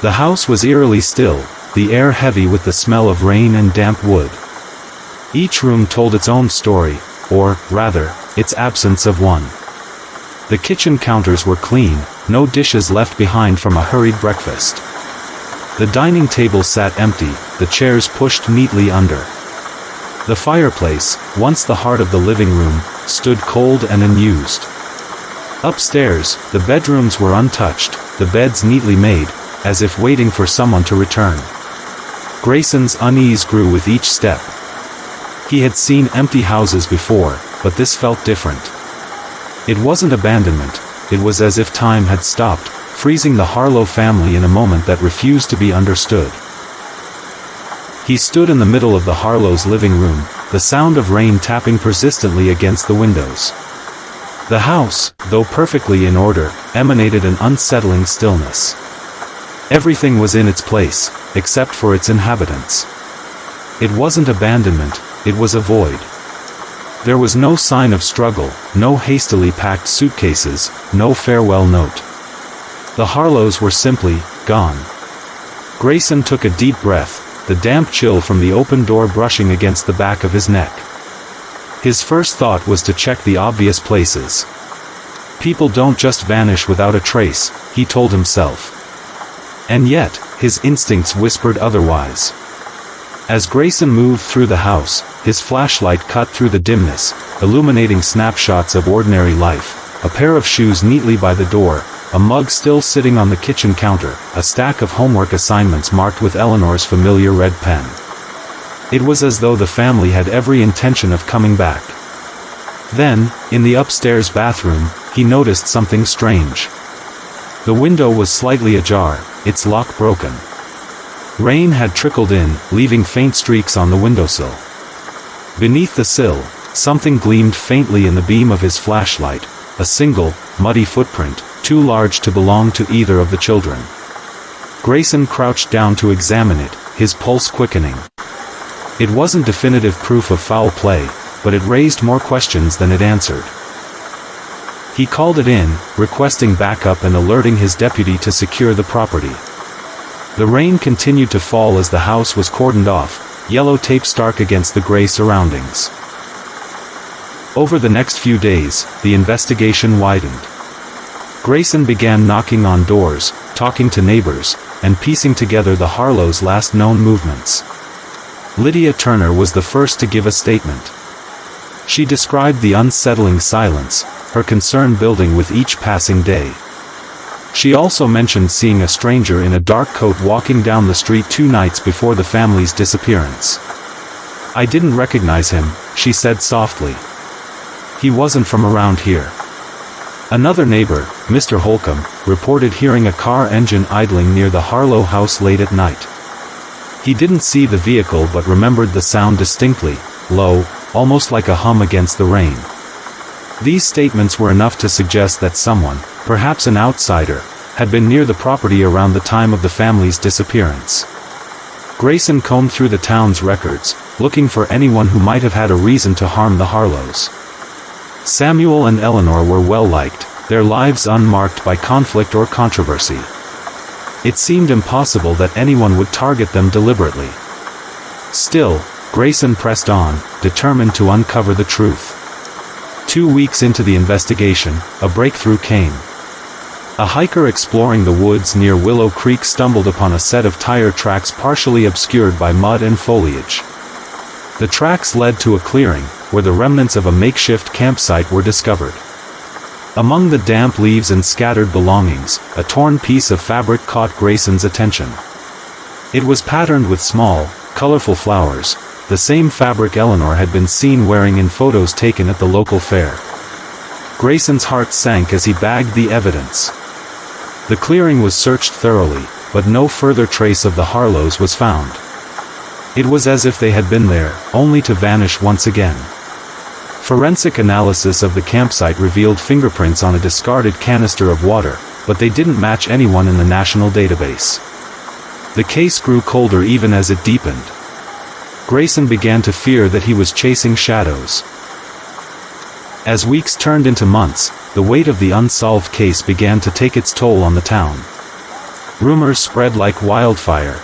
The house was eerily still, the air heavy with the smell of rain and damp wood. Each room told its own story, or, rather, its absence of one. The kitchen counters were clean, no dishes left behind from a hurried breakfast. The dining table sat empty, the chairs pushed neatly under. The fireplace, once the heart of the living room, stood cold and unused. Upstairs, the bedrooms were untouched, the beds neatly made, as if waiting for someone to return. Grayson's unease grew with each step. He had seen empty houses before, but this felt different. It wasn't abandonment, it was as if time had stopped, freezing the Harlow family in a moment that refused to be understood. He stood in the middle of the Harlows' living room, the sound of rain tapping persistently against the windows. The house, though perfectly in order, emanated an unsettling stillness. Everything was in its place, except for its inhabitants. It wasn't abandonment, it was a void. There was no sign of struggle, no hastily packed suitcases, no farewell note. The Harlows were simply gone. Grayson took a deep breath, the damp chill from the open door brushing against the back of his neck. His first thought was to check the obvious places. People don't just vanish without a trace, he told himself. And yet, his instincts whispered otherwise. As Grayson moved through the house, his flashlight cut through the dimness, illuminating snapshots of ordinary life, a pair of shoes neatly by the door, a mug still sitting on the kitchen counter, a stack of homework assignments marked with Eleanor's familiar red pen. It was as though the family had every intention of coming back. Then, in the upstairs bathroom, he noticed something strange. The window was slightly ajar, its lock broken. Rain had trickled in, leaving faint streaks on the windowsill. Beneath the sill, something gleamed faintly in the beam of his flashlight, a single, muddy footprint, too large to belong to either of the children. Grayson crouched down to examine it, his pulse quickening. It wasn't definitive proof of foul play, but it raised more questions than it answered. He called it in, requesting backup and alerting his deputy to secure the property. The rain continued to fall as the house was cordoned off, yellow tape stark against the gray surroundings. Over the next few days, the investigation widened. Grayson began knocking on doors, talking to neighbors, and piecing together the Harlows' last known movements. Lydia Turner was the first to give a statement. She described the unsettling silence, her concern building with each passing day. She also mentioned seeing a stranger in a dark coat walking down the street 2 nights before the family's disappearance. "I didn't recognize him," she said softly. "He wasn't from around here." Another neighbor, Mr. Holcomb, reported hearing a car engine idling near the Harlow house late at night. He didn't see the vehicle but remembered the sound distinctly, low, almost like a hum against the rain. These statements were enough to suggest that someone, perhaps an outsider, had been near the property around the time of the family's disappearance. Grayson combed through the town's records, looking for anyone who might have had a reason to harm the Harlows. Samuel and Eleanor were well liked, their lives unmarked by conflict or controversy. It seemed impossible that anyone would target them deliberately. Still, Grayson pressed on, determined to uncover the truth. 2 weeks into the investigation, a breakthrough came. A hiker exploring the woods near Willow Creek stumbled upon a set of tire tracks partially obscured by mud and foliage. The tracks led to a clearing, where the remnants of a makeshift campsite were discovered. Among the damp leaves and scattered belongings, a torn piece of fabric caught Grayson's attention. It was patterned with small, colorful flowers, the same fabric Eleanor had been seen wearing in photos taken at the local fair. Grayson's heart sank as he bagged the evidence. The clearing was searched thoroughly, but no further trace of the Harlows was found. It was as if they had been there, only to vanish once again. Forensic analysis of the campsite revealed fingerprints on a discarded canister of water, but they didn't match anyone in the national database. The case grew colder even as it deepened. Grayson began to fear that he was chasing shadows. As weeks turned into months, the weight of the unsolved case began to take its toll on the town. Rumors spread like wildfire.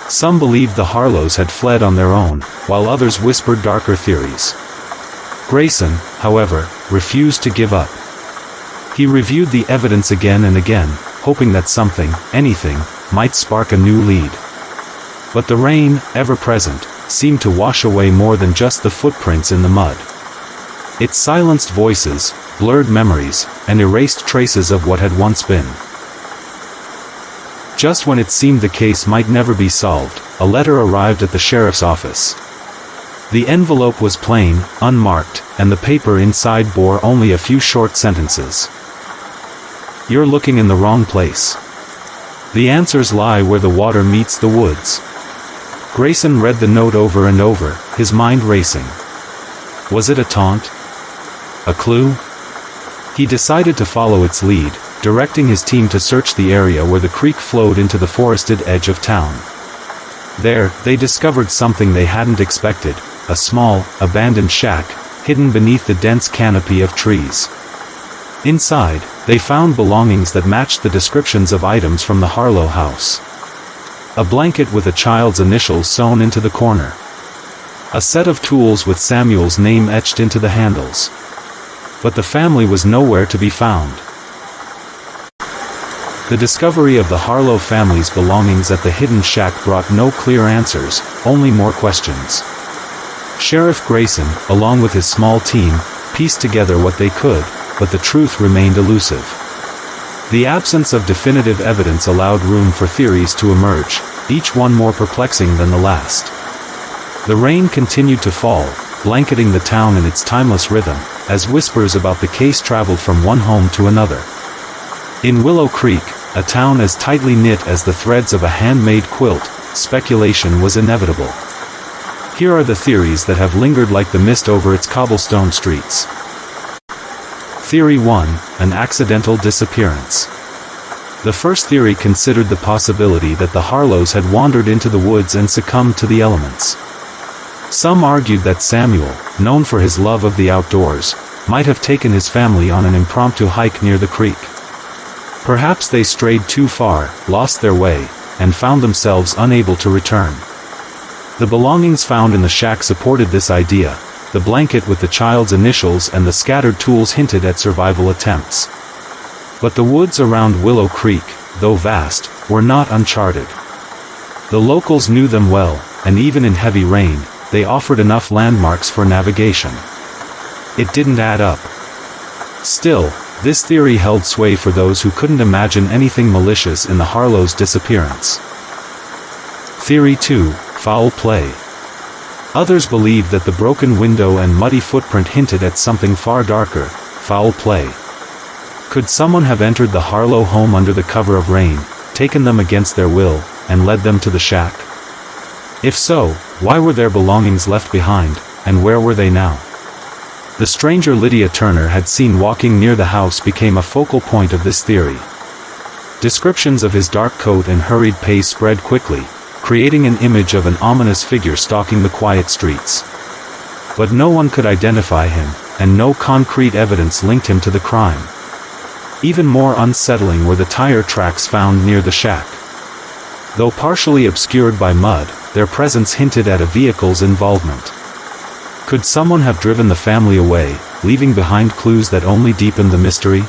Some believed the Harlows had fled on their own, while others whispered darker theories. Grayson, however, refused to give up. He reviewed the evidence again and again, hoping that something, anything, might spark a new lead. But the rain, ever present, seemed to wash away more than just the footprints in the mud. It silenced voices, blurred memories, and erased traces of what had once been. Just when it seemed the case might never be solved, a letter arrived at the sheriff's office. The envelope was plain, unmarked, and the paper inside bore only a few short sentences. "You're looking in the wrong place. The answers lie where the water meets the woods." Grayson read the note over and over, his mind racing. Was it a taunt? A clue? He decided to follow its lead, directing his team to search the area where the creek flowed into the forested edge of town. There, they discovered something they hadn't expected, a small, abandoned shack, hidden beneath the dense canopy of trees. Inside, they found belongings that matched the descriptions of items from the Harlow house. A blanket with a child's initials sewn into the corner. A set of tools with Samuel's name etched into the handles. But the family was nowhere to be found. The discovery of the Harlow family's belongings at the hidden shack brought no clear answers, only more questions. Sheriff Grayson, along with his small team, pieced together what they could, but the truth remained elusive. The absence of definitive evidence allowed room for theories to emerge, each one more perplexing than the last. The rain continued to fall, blanketing the town in its timeless rhythm, as whispers about the case traveled from one home to another. In Willow Creek, a town as tightly knit as the threads of a handmade quilt, speculation was inevitable. Here are the theories that have lingered like the mist over its cobblestone streets. Theory 1, an accidental disappearance. The first theory considered the possibility that the Harlows had wandered into the woods and succumbed to the elements. Some argued that Samuel, known for his love of the outdoors, might have taken his family on an impromptu hike near the creek. Perhaps they strayed too far, lost their way, and found themselves unable to return. The belongings found in the shack supported this idea. The blanket with the child's initials and the scattered tools hinted at survival attempts. But the woods around Willow Creek, though vast, were not uncharted. The locals knew them well, and even in heavy rain, they offered enough landmarks for navigation. It didn't add up. Still, this theory held sway for those who couldn't imagine anything malicious in the Harlows' disappearance. Theory 2, foul play. Others believed that the broken window and muddy footprint hinted at something far darker, foul play. Could someone have entered the Harlow home under the cover of rain, taken them against their will, and led them to the shack? If so, why were their belongings left behind, and where were they now? The stranger Lydia Turner had seen walking near the house became a focal point of this theory. Descriptions of his dark coat and hurried pace spread quickly, creating an image of an ominous figure stalking the quiet streets. But no one could identify him, and no concrete evidence linked him to the crime. Even more unsettling were the tire tracks found near the shack. Though partially obscured by mud, their presence hinted at a vehicle's involvement. Could someone have driven the family away, leaving behind clues that only deepened the mystery?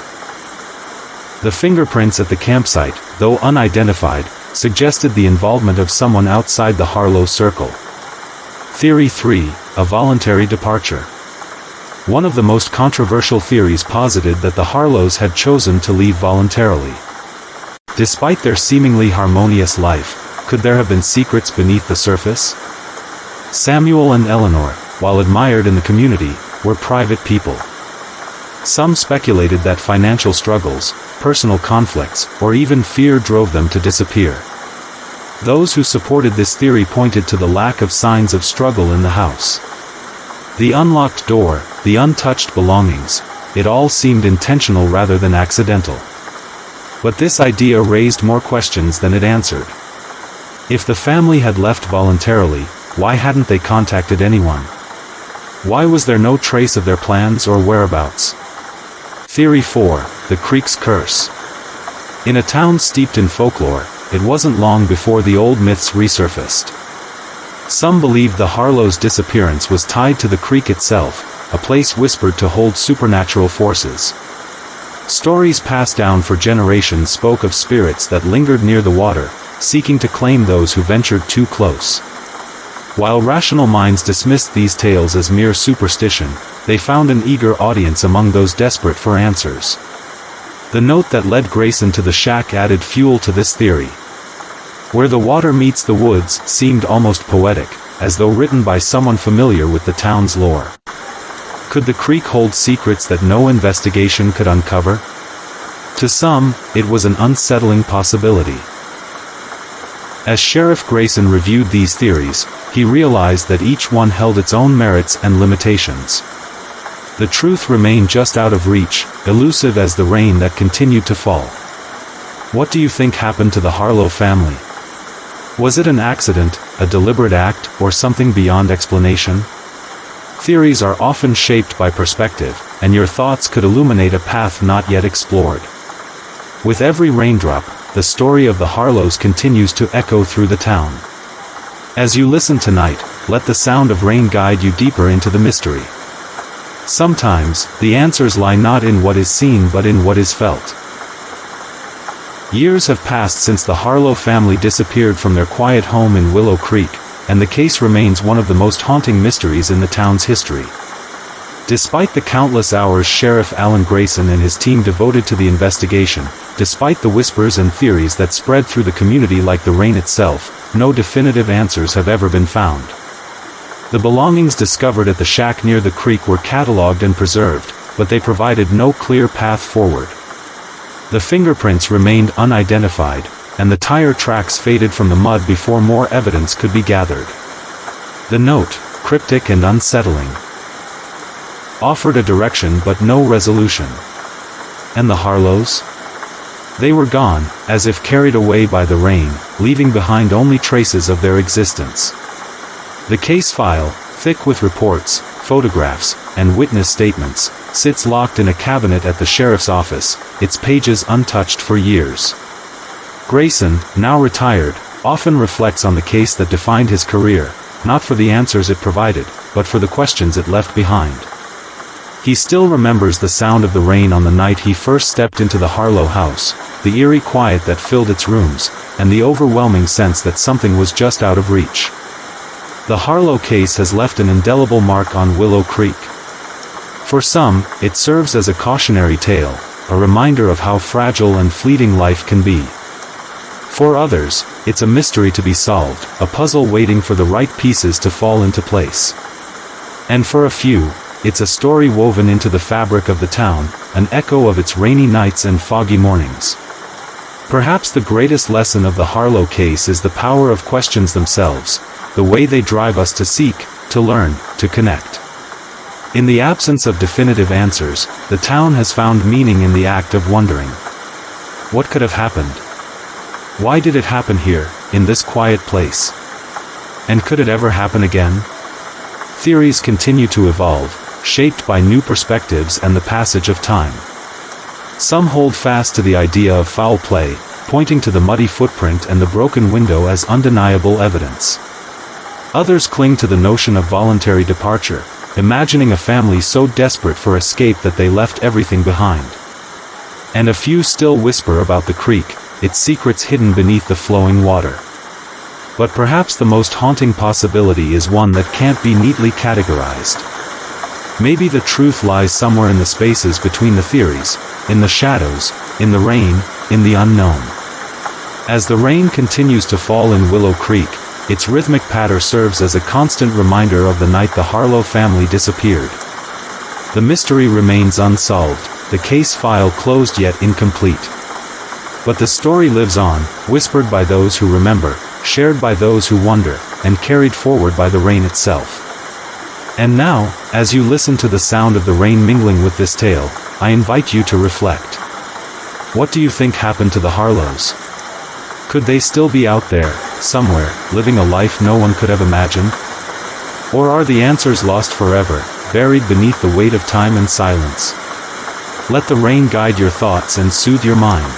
The fingerprints at the campsite, though unidentified, suggested the involvement of someone outside the Harlow circle. Theory 3, a voluntary departure. One of the most controversial theories posited that the Harlows had chosen to leave voluntarily. Despite their seemingly harmonious life, could there have been secrets beneath the surface? Samuel and Eleanor, while admired in the community, were private people. Some speculated that financial struggles, personal conflicts, or even fear drove them to disappear. Those who supported this theory pointed to the lack of signs of struggle in the house. The unlocked door, the untouched belongings, it all seemed intentional rather than accidental. But this idea raised more questions than it answered. If the family had left voluntarily, why hadn't they contacted anyone? Why was there no trace of their plans or whereabouts? Theory 4, the creek's curse. In a town steeped in folklore, it wasn't long before the old myths resurfaced. Some believed the Harlow's disappearance was tied to the creek itself, a place whispered to hold supernatural forces. Stories passed down for generations spoke of spirits that lingered near the water, seeking to claim those who ventured too close. While rational minds dismissed these tales as mere superstition, they found an eager audience among those desperate for answers. The note that led Grayson to the shack added fuel to this theory. Where the water meets the woods seemed almost poetic, as though written by someone familiar with the town's lore. Could the creek hold secrets that no investigation could uncover? To some, it was an unsettling possibility. As Sheriff Grayson reviewed these theories, he realized that each one held its own merits and limitations. The truth remained just out of reach, elusive as the rain that continued to fall. What do you think happened to the Harlow family? Was it an accident, a deliberate act, or something beyond explanation? Theories are often shaped by perspective, and your thoughts could illuminate a path not yet explored. With every raindrop, the story of the Harlows continues to echo through the town. As you listen tonight, let the sound of rain guide you deeper into the mystery. Sometimes, the answers lie not in what is seen but in what is felt. Years have passed since the Harlow family disappeared from their quiet home in Willow Creek, and the case remains one of the most haunting mysteries in the town's history. Despite the countless hours Sheriff Alan Grayson and his team devoted to the investigation, despite the whispers and theories that spread through the community like the rain itself, no definitive answers have ever been found. The belongings discovered at the shack near the creek were catalogued and preserved, but they provided no clear path forward. The fingerprints remained unidentified, and the tire tracks faded from the mud before more evidence could be gathered. The note, cryptic and unsettling, offered a direction but no resolution. And the Harlows? They were gone, as if carried away by the rain, leaving behind only traces of their existence. The case file, thick with reports, photographs, and witness statements, sits locked in a cabinet at the sheriff's office, its pages untouched for years. Grayson, now retired, often reflects on the case that defined his career, not for the answers it provided, but for the questions it left behind. He still remembers the sound of the rain on the night he first stepped into the Harlow house, the eerie quiet that filled its rooms, and the overwhelming sense that something was just out of reach. The Harlow case has left an indelible mark on Willow Creek. For some, it serves as a cautionary tale, a reminder of how fragile and fleeting life can be. For others, it's a mystery to be solved, a puzzle waiting for the right pieces to fall into place. And for a few, it's a story woven into the fabric of the town, an echo of its rainy nights and foggy mornings. Perhaps the greatest lesson of the Harlow case is the power of questions themselves, the way they drive us to seek, to learn, to connect. In the absence of definitive answers, the town has found meaning in the act of wondering. What could have happened? Why did it happen here, in this quiet place? And could it ever happen again? Theories continue to evolve, shaped by new perspectives and the passage of time. Some hold fast to the idea of foul play, pointing to the muddy footprint and the broken window as undeniable evidence. Others cling to the notion of voluntary departure, imagining a family so desperate for escape that they left everything behind. And a few still whisper about the creek, its secrets hidden beneath the flowing water. But perhaps the most haunting possibility is one that can't be neatly categorized. Maybe the truth lies somewhere in the spaces between the theories, in the shadows, in the rain, in the unknown. As the rain continues to fall in Willow Creek, its rhythmic patter serves as a constant reminder of the night the Harlow family disappeared. The mystery remains unsolved, the case file closed yet incomplete. But the story lives on, whispered by those who remember, shared by those who wonder, and carried forward by the rain itself. And now, as you listen to the sound of the rain mingling with this tale, I invite you to reflect. What do you think happened to the Harlows? Could they still be out there, somewhere, living a life no one could have imagined? Or are the answers lost forever, buried beneath the weight of time and silence? Let the rain guide your thoughts and soothe your mind.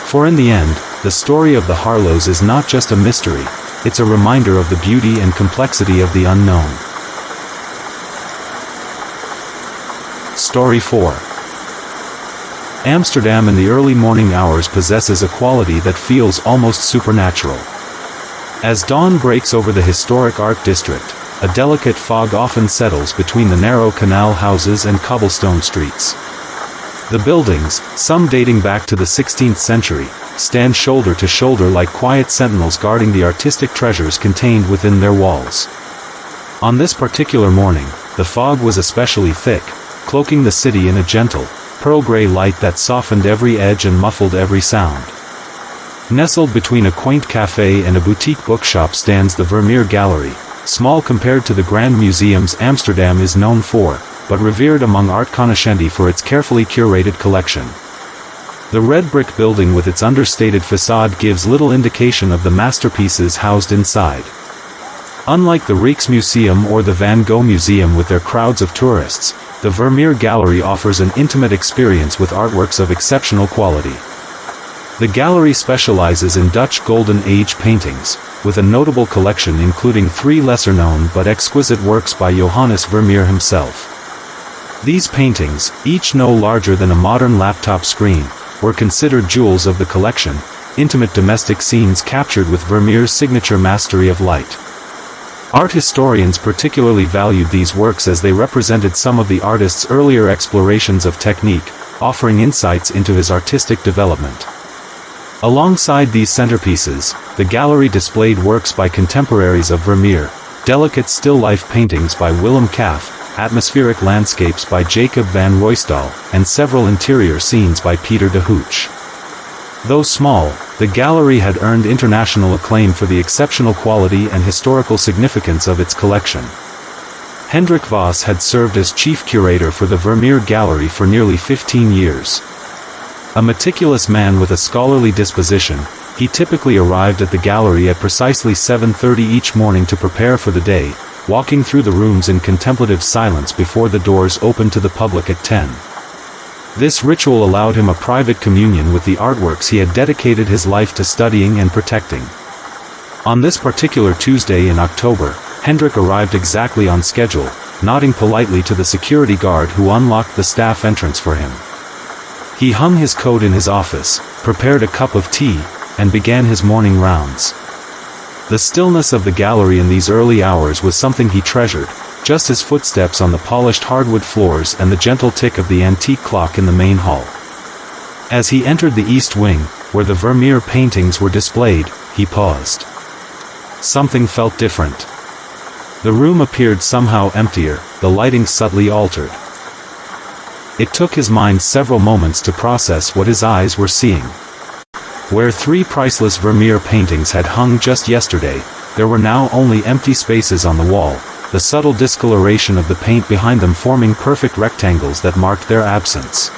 For in the end, the story of the Harlows is not just a mystery, it's a reminder of the beauty and complexity of the unknown. Story 4. Amsterdam in the early morning hours possesses a quality that feels almost supernatural. As dawn breaks over the historic art district, a delicate fog often settles between the narrow canal houses and cobblestone streets. The buildings, some dating back to the 16th century, stand shoulder to shoulder like quiet sentinels guarding the artistic treasures contained within their walls. On this particular morning, the fog was especially thick, cloaking the city in a gentle, pearl-gray light that softened every edge and muffled every sound. Nestled between a quaint café and a boutique bookshop stands the Vermeer Gallery, small compared to the grand museums Amsterdam is known for, but revered among art cognoscenti for its carefully curated collection. The red brick building with its understated facade gives little indication of the masterpieces housed inside. Unlike the Rijksmuseum or the Van Gogh Museum with their crowds of tourists, the Vermeer Gallery offers an intimate experience with artworks of exceptional quality. The gallery specializes in Dutch Golden Age paintings, with a notable collection including 3 lesser-known but exquisite works by Johannes Vermeer himself. These paintings, each no larger than a modern laptop screen, were considered jewels of the collection, intimate domestic scenes captured with Vermeer's signature mastery of light. Art historians particularly valued these works as they represented some of the artist's earlier explorations of technique, offering insights into his artistic development. Alongside these centerpieces, the gallery displayed works by contemporaries of Vermeer, delicate still-life paintings by Willem Caff, atmospheric landscapes by Jacob van Ruysdael, and several interior scenes by Peter de Hooch. Though small, the gallery had earned international acclaim for the exceptional quality and historical significance of its collection. Hendrik Voss had served as chief curator for the Vermeer Gallery for nearly 15 years. A meticulous man with a scholarly disposition, he typically arrived at the gallery at precisely 7:30 each morning to prepare for the day, walking through the rooms in contemplative silence before the doors opened to the public at 10. This ritual allowed him a private communion with the artworks he had dedicated his life to studying and protecting. On this particular Tuesday in October, Hendrik arrived exactly on schedule, nodding politely to the security guard who unlocked the staff entrance for him. He hung his coat in his office, prepared a cup of tea, and began his morning rounds. The stillness of the gallery in these early hours was something he treasured, just as footsteps on the polished hardwood floors and the gentle tick of the antique clock in the main hall. As he entered the east wing, where the Vermeer paintings were displayed, he paused. Something felt different. The room appeared somehow emptier, the lighting subtly altered. It took his mind several moments to process what his eyes were seeing. Where 3 priceless Vermeer paintings had hung just yesterday, there were now only empty spaces on the wall, the subtle discoloration of the paint behind them forming perfect rectangles that marked their absence.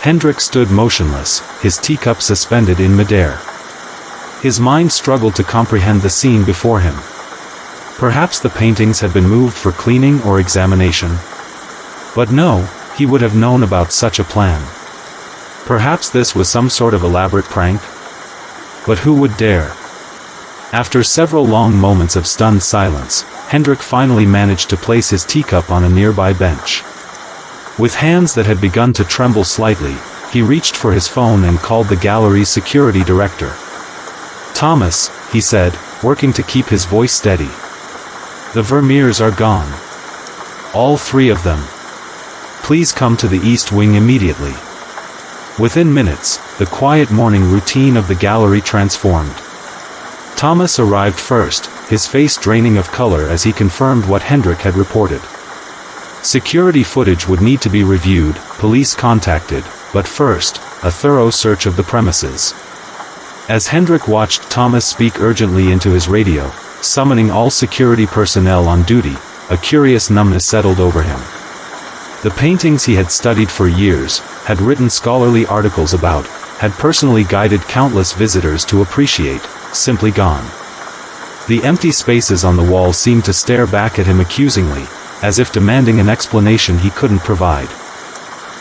Hendrik stood motionless, his teacup suspended in midair. His mind struggled to comprehend the scene before him. Perhaps the paintings had been moved for cleaning or examination. But no, he would have known about such a plan. Perhaps this was some sort of elaborate prank? But who would dare? After several long moments of stunned silence, Hendrik finally managed to place his teacup on a nearby bench. With hands that had begun to tremble slightly, he reached for his phone and called the gallery's security director. "Thomas," he said, working to keep his voice steady. "The Vermeers are gone. All 3 of them. Please come to the East Wing immediately." Within minutes, the quiet morning routine of the gallery transformed. Thomas arrived first, his face draining of color as he confirmed what Hendrik had reported. Security footage would need to be reviewed, police contacted, but first, a thorough search of the premises. As Hendrik watched Thomas speak urgently into his radio, summoning all security personnel on duty, a curious numbness settled over him. The paintings he had studied for years, had written scholarly articles about, had personally guided countless visitors to appreciate, simply gone. The empty spaces on the wall seemed to stare back at him accusingly, as if demanding an explanation he couldn't provide.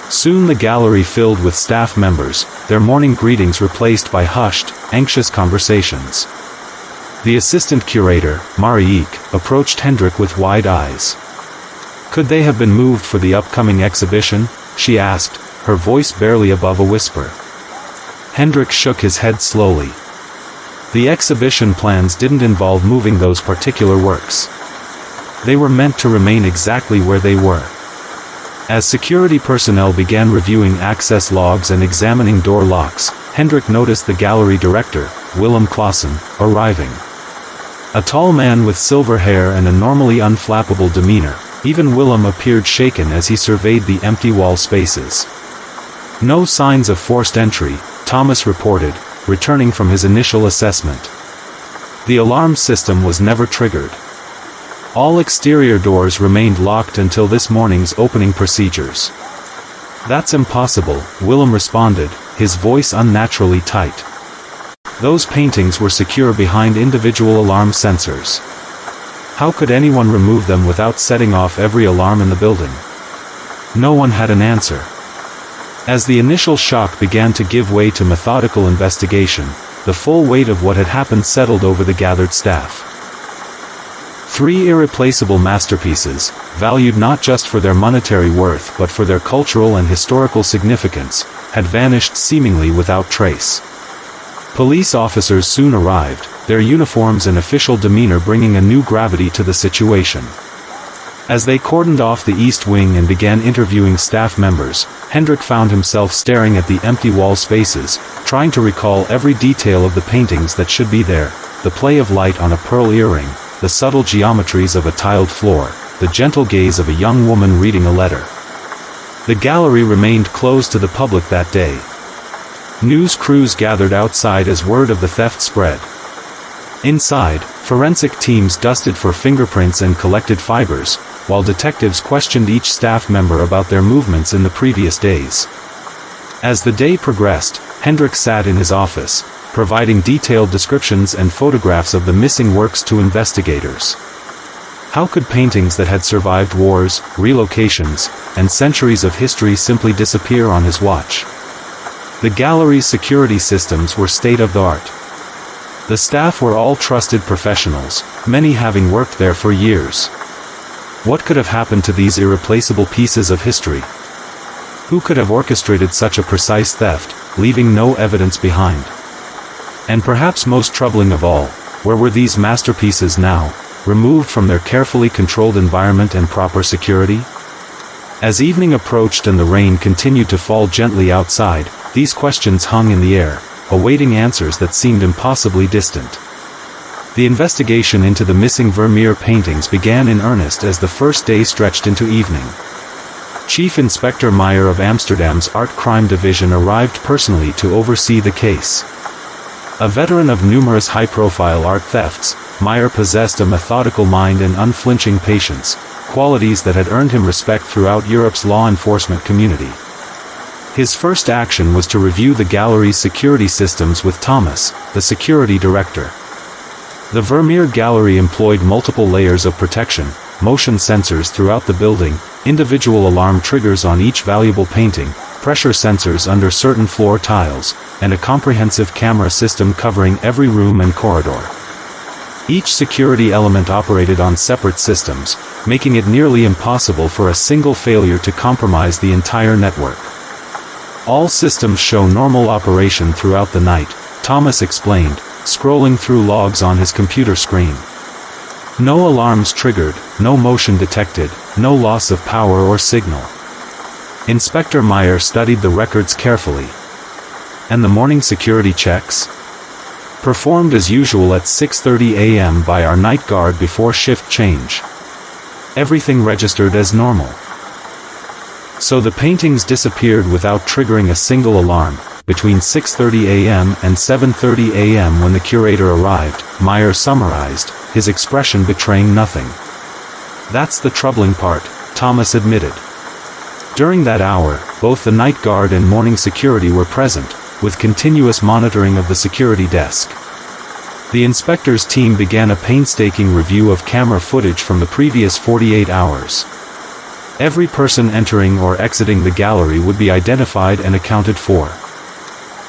Soon the gallery filled with staff members, their morning greetings replaced by hushed, anxious conversations. The assistant curator, Marieke, approached Hendrik with wide eyes. "Could they have been moved for the upcoming exhibition?" she asked, her voice barely above a whisper. Hendrik shook his head slowly. The exhibition plans didn't involve moving those particular works. They were meant to remain exactly where they were. As security personnel began reviewing access logs and examining door locks, Hendrik noticed the gallery director, Willem Clausen, arriving. A tall man with silver hair and a normally unflappable demeanor, even Willem appeared shaken as he surveyed the empty wall spaces. No signs of forced entry, Thomas reported, returning from his initial assessment. The alarm system was never triggered. All exterior doors remained locked until this morning's opening procedures. That's impossible, Willem responded, his voice unnaturally tight. Those paintings were secure behind individual alarm sensors. How could anyone remove them without setting off every alarm in the building? No one had an answer. As the initial shock began to give way to methodical investigation, the full weight of what had happened settled over the gathered staff. 3 irreplaceable masterpieces, valued not just for their monetary worth but for their cultural and historical significance, had vanished seemingly without trace. Police officers soon arrived, their uniforms and official demeanor bringing a new gravity to the situation. As they cordoned off the East Wing and began interviewing staff members, Hendrik found himself staring at the empty wall spaces, trying to recall every detail of the paintings that should be there, the play of light on a pearl earring, the subtle geometries of a tiled floor, the gentle gaze of a young woman reading a letter. The gallery remained closed to the public that day. News crews gathered outside as word of the theft spread. Inside, forensic teams dusted for fingerprints and collected fibers, while detectives questioned each staff member about their movements in the previous days. As the day progressed, Hendrik sat in his office, providing detailed descriptions and photographs of the missing works to investigators. How could paintings that had survived wars, relocations, and centuries of history simply disappear on his watch? The gallery's security systems were state-of-the-art. The staff were all trusted professionals, many having worked there for years. What could have happened to these irreplaceable pieces of history? Who could have orchestrated such a precise theft, leaving no evidence behind? And perhaps most troubling of all, where were these masterpieces now, removed from their carefully controlled environment and proper security? As evening approached and the rain continued to fall gently outside, these questions hung in the air, awaiting answers that seemed impossibly distant. The investigation into the missing Vermeer paintings began in earnest as the first day stretched into evening. Chief Inspector Meyer of Amsterdam's Art Crime Division arrived personally to oversee the case. A veteran of numerous high-profile art thefts, Meyer possessed a methodical mind and unflinching patience, qualities that had earned him respect throughout Europe's law enforcement community. His first action was to review the gallery's security systems with Thomas, the security director. The Vermeer Gallery employed multiple layers of protection, motion sensors throughout the building, individual alarm triggers on each valuable painting, pressure sensors under certain floor tiles, and a comprehensive camera system covering every room and corridor. Each security element operated on separate systems, making it nearly impossible for a single failure to compromise the entire network. All systems show normal operation throughout the night, Thomas explained, scrolling through logs on his computer screen. No alarms triggered, no motion detected, no loss of power or signal. Inspector Meyer studied the records carefully. And the morning security checks? Performed as usual at 6:30 a.m. by our night guard before shift change. Everything registered as normal. So the paintings disappeared without triggering a single alarm. Between 6:30 a.m. and 7:30 a.m. when the curator arrived, Meyer summarized, his expression betraying nothing. That's the troubling part, Thomas admitted. During that hour, both the night guard and morning security were present, with continuous monitoring of the security desk. The inspector's team began a painstaking review of camera footage from the previous 48 hours. Every person entering or exiting the gallery would be identified and accounted for.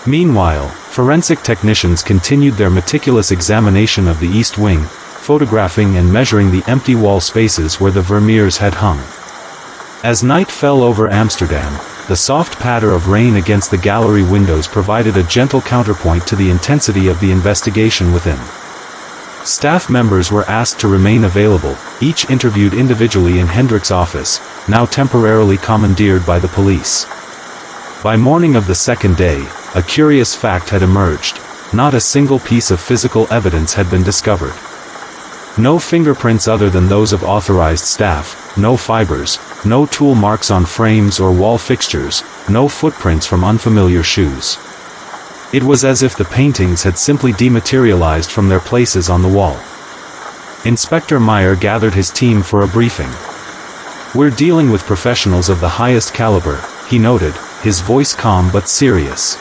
Meanwhile, forensic technicians continued their meticulous examination of the East Wing, photographing and measuring the empty wall spaces where the Vermeers had hung. As night fell over Amsterdam, the soft patter of rain against the gallery windows provided a gentle counterpoint to the intensity of the investigation within. Staff members were asked to remain available, each interviewed individually in Hendrik's office, now temporarily commandeered by the police. By morning of the second day, a curious fact had emerged. Not a single piece of physical evidence had been discovered. No fingerprints other than those of authorized staff, no fibers, no tool marks on frames or wall fixtures, no footprints from unfamiliar shoes. It was as if the paintings had simply dematerialized from their places on the wall. Inspector Meyer gathered his team for a briefing. "We're dealing with professionals of the highest caliber," he noted, his voice calm but serious.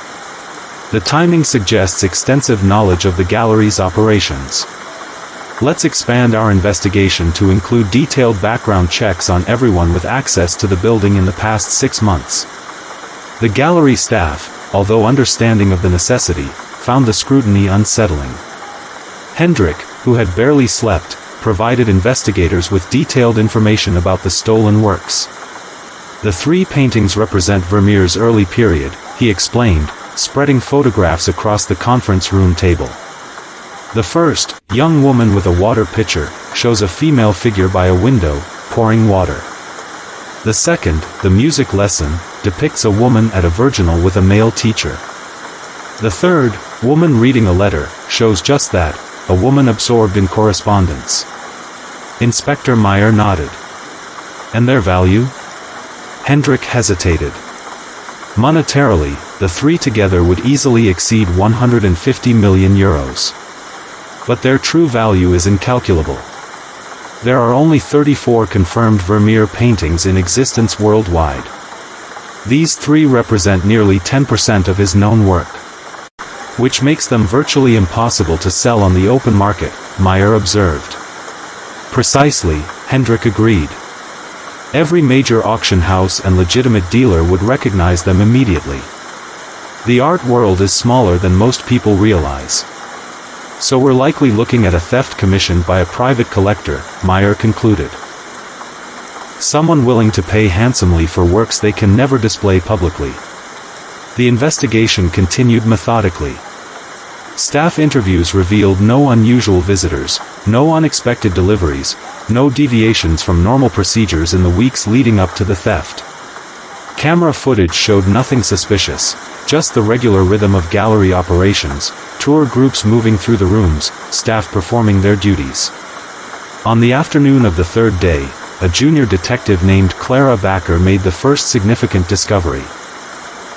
"The timing suggests extensive knowledge of the gallery's operations. Let's expand our investigation to include detailed background checks on everyone with access to the building in the past 6 months." The gallery staff, although understanding of the necessity, found the scrutiny unsettling. Hendrik, who had barely slept, provided investigators with detailed information about the stolen works. "The 3 paintings represent Vermeer's early period," he explained, spreading photographs across the conference room table. "The first, young woman with a water pitcher, shows a female figure by a window, pouring water. The second, the music lesson, depicts a woman at a virginal with a male teacher. The third, woman reading a letter, shows just that, a woman absorbed in correspondence." Inspector Meyer nodded. "And their value?" Hendrik hesitated. "Monetarily, the 3 together would easily exceed 150 million euros. But their true value is incalculable. There are only 34 confirmed Vermeer paintings in existence worldwide. These 3 represent nearly 10% of his known work. Which makes them virtually impossible to sell on the open market," Meyer observed. "Precisely," Hendrik agreed. "Every major auction house and legitimate dealer would recognize them immediately. The art world is smaller than most people realize. So we're likely looking at a theft commissioned by a private collector," Meyer concluded. "Someone willing to pay handsomely for works they can never display publicly." The investigation continued methodically. Staff interviews revealed no unusual visitors, no unexpected deliveries, no deviations from normal procedures in the weeks leading up to the theft. Camera footage showed nothing suspicious, just the regular rhythm of gallery operations, tour groups moving through the rooms, staff performing their duties. On the afternoon of the 3rd day, a junior detective named Clara Backer made the first significant discovery.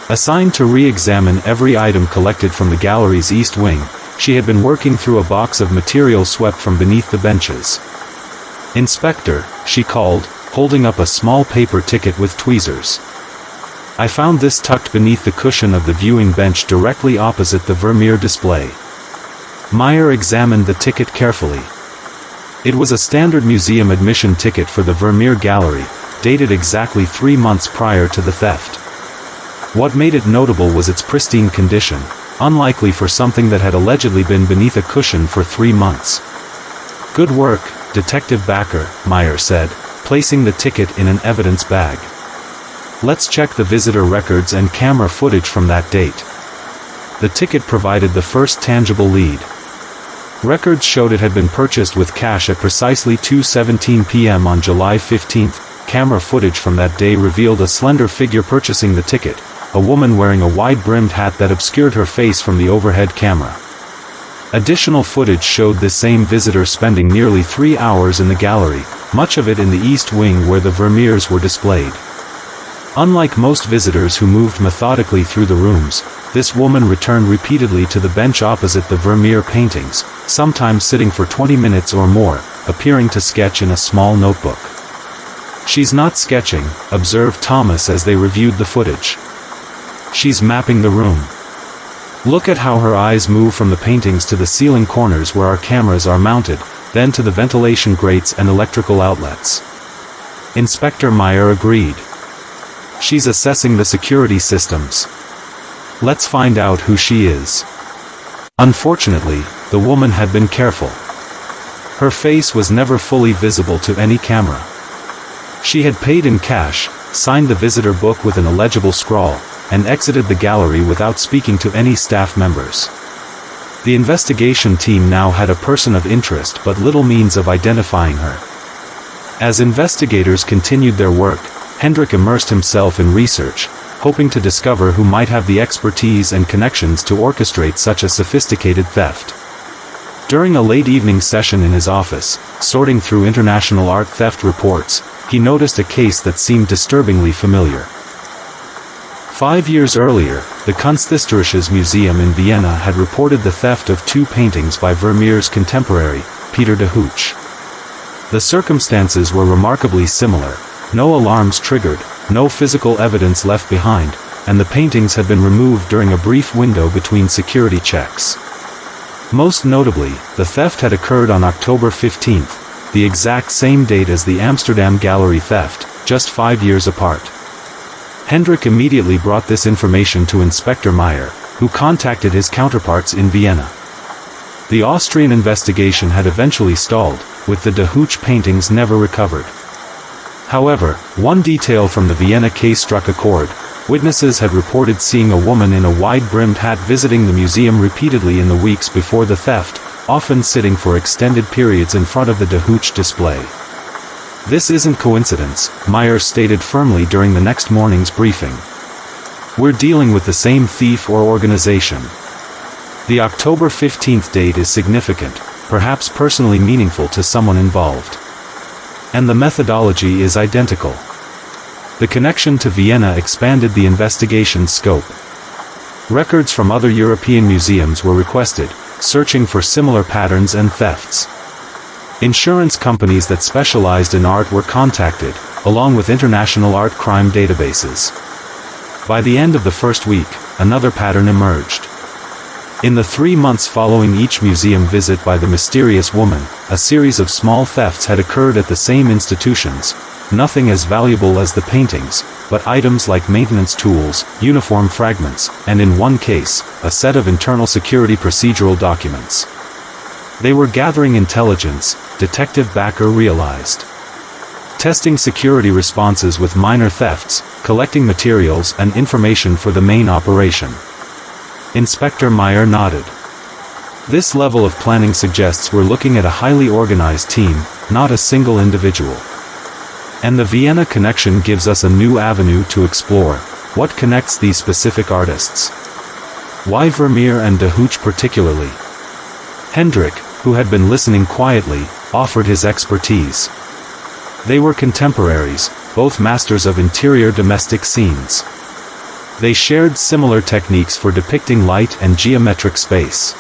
Assigned to re-examine every item collected from the gallery's east wing, she had been working through a box of material swept from beneath the benches. "Inspector," she called, holding up a small paper ticket with tweezers. "I found this tucked beneath the cushion of the viewing bench directly opposite the Vermeer display." Meyer examined the ticket carefully. It was a standard museum admission ticket for the Vermeer Gallery, dated exactly 3 months prior to the theft. What made it notable was its pristine condition, unlikely for something that had allegedly been beneath a cushion for 3 months. "Good work, Detective Backer," Meyer said, placing the ticket in an evidence bag. "Let's check the visitor records and camera footage from that date." The ticket provided the first tangible lead. Records showed it had been purchased with cash at precisely 2:17 p.m. on July 15. Camera footage from that day revealed a slender figure purchasing the ticket, a woman wearing a wide-brimmed hat that obscured her face from the overhead camera. Additional footage showed this same visitor spending nearly 3 hours in the gallery, much of it in the east wing where the Vermeers were displayed. Unlike most visitors who moved methodically through the rooms, this woman returned repeatedly to the bench opposite the Vermeer paintings, sometimes sitting for 20 minutes or more, appearing to sketch in a small notebook. "She's not sketching," observed Thomas as they reviewed the footage. "She's mapping the room. Look at how her eyes move from the paintings to the ceiling corners where our cameras are mounted, then to the ventilation grates and electrical outlets." Inspector Meyer agreed. "She's assessing the security systems. Let's find out who she is." Unfortunately, the woman had been careful. Her face was never fully visible to any camera. She had paid in cash, signed the visitor book with an illegible scrawl, and exited the gallery without speaking to any staff members. The investigation team now had a person of interest but little means of identifying her. As investigators continued their work, Hendrik immersed himself in research, hoping to discover who might have the expertise and connections to orchestrate such a sophisticated theft. During a late evening session in his office, sorting through international art theft reports, he noticed a case that seemed disturbingly familiar. 5 years earlier, the Kunsthistorisches Museum in Vienna had reported the theft of 2 paintings by Vermeer's contemporary, Peter de Hooch. The circumstances were remarkably similar: no alarms triggered, no physical evidence left behind, and the paintings had been removed during a brief window between security checks. Most notably, the theft had occurred on October 15th, the exact same date as the Amsterdam gallery theft, just 5 years apart. Hendrik immediately brought this information to Inspector Meyer, who contacted his counterparts in Vienna. The Austrian investigation had eventually stalled, with the de Hooch paintings never recovered. However, one detail from the Vienna case struck a chord. Witnesses had reported seeing a woman in a wide-brimmed hat visiting the museum repeatedly in the weeks before the theft, often sitting for extended periods in front of the de Hooch display. "This isn't coincidence," Meyer stated firmly during the next morning's briefing. "We're dealing with the same thief or organization." The October 15th date is significant, perhaps personally meaningful to someone involved. And the methodology is identical. The connection to Vienna expanded the investigation's scope. Records from other European museums were requested, searching for similar patterns and thefts. Insurance companies that specialized in art were contacted, along with international art crime databases. By the end of the first week, another pattern emerged. In the 3 months following each museum visit by the mysterious woman, a series of small thefts had occurred at the same institutions, nothing as valuable as the paintings, but items like maintenance tools, uniform fragments, and in one case, a set of internal security procedural documents. They were gathering intelligence, Detective Backer realized. Testing security responses with minor thefts, collecting materials and information for the main operation. Inspector Meyer nodded. This level of planning suggests we're looking at a highly organized team, not a single individual. And the Vienna connection gives us a new avenue to explore. What connects these specific artists? Why Vermeer and de Hooch particularly? Hendrik, who had been listening quietly, offered his expertise. They were contemporaries, both masters of interior domestic scenes. They shared similar techniques for depicting light and geometric space.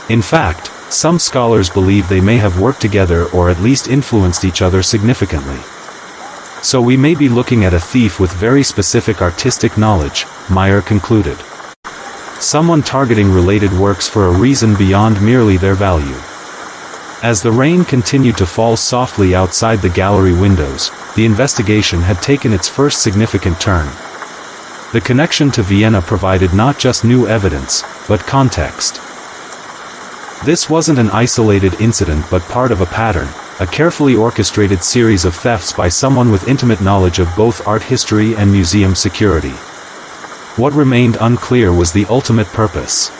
In fact, some scholars believe they may have worked together or at least influenced each other significantly. So we may be looking at a thief with very specific artistic knowledge, Meyer concluded. Someone targeting related works for a reason beyond merely their value. As the rain continued to fall softly outside the gallery windows, the investigation had taken its first significant turn. The connection to Vienna provided not just new evidence, but context. This wasn't an isolated incident but part of a pattern, a carefully orchestrated series of thefts by someone with intimate knowledge of both art history and museum security. What remained unclear was the ultimate purpose.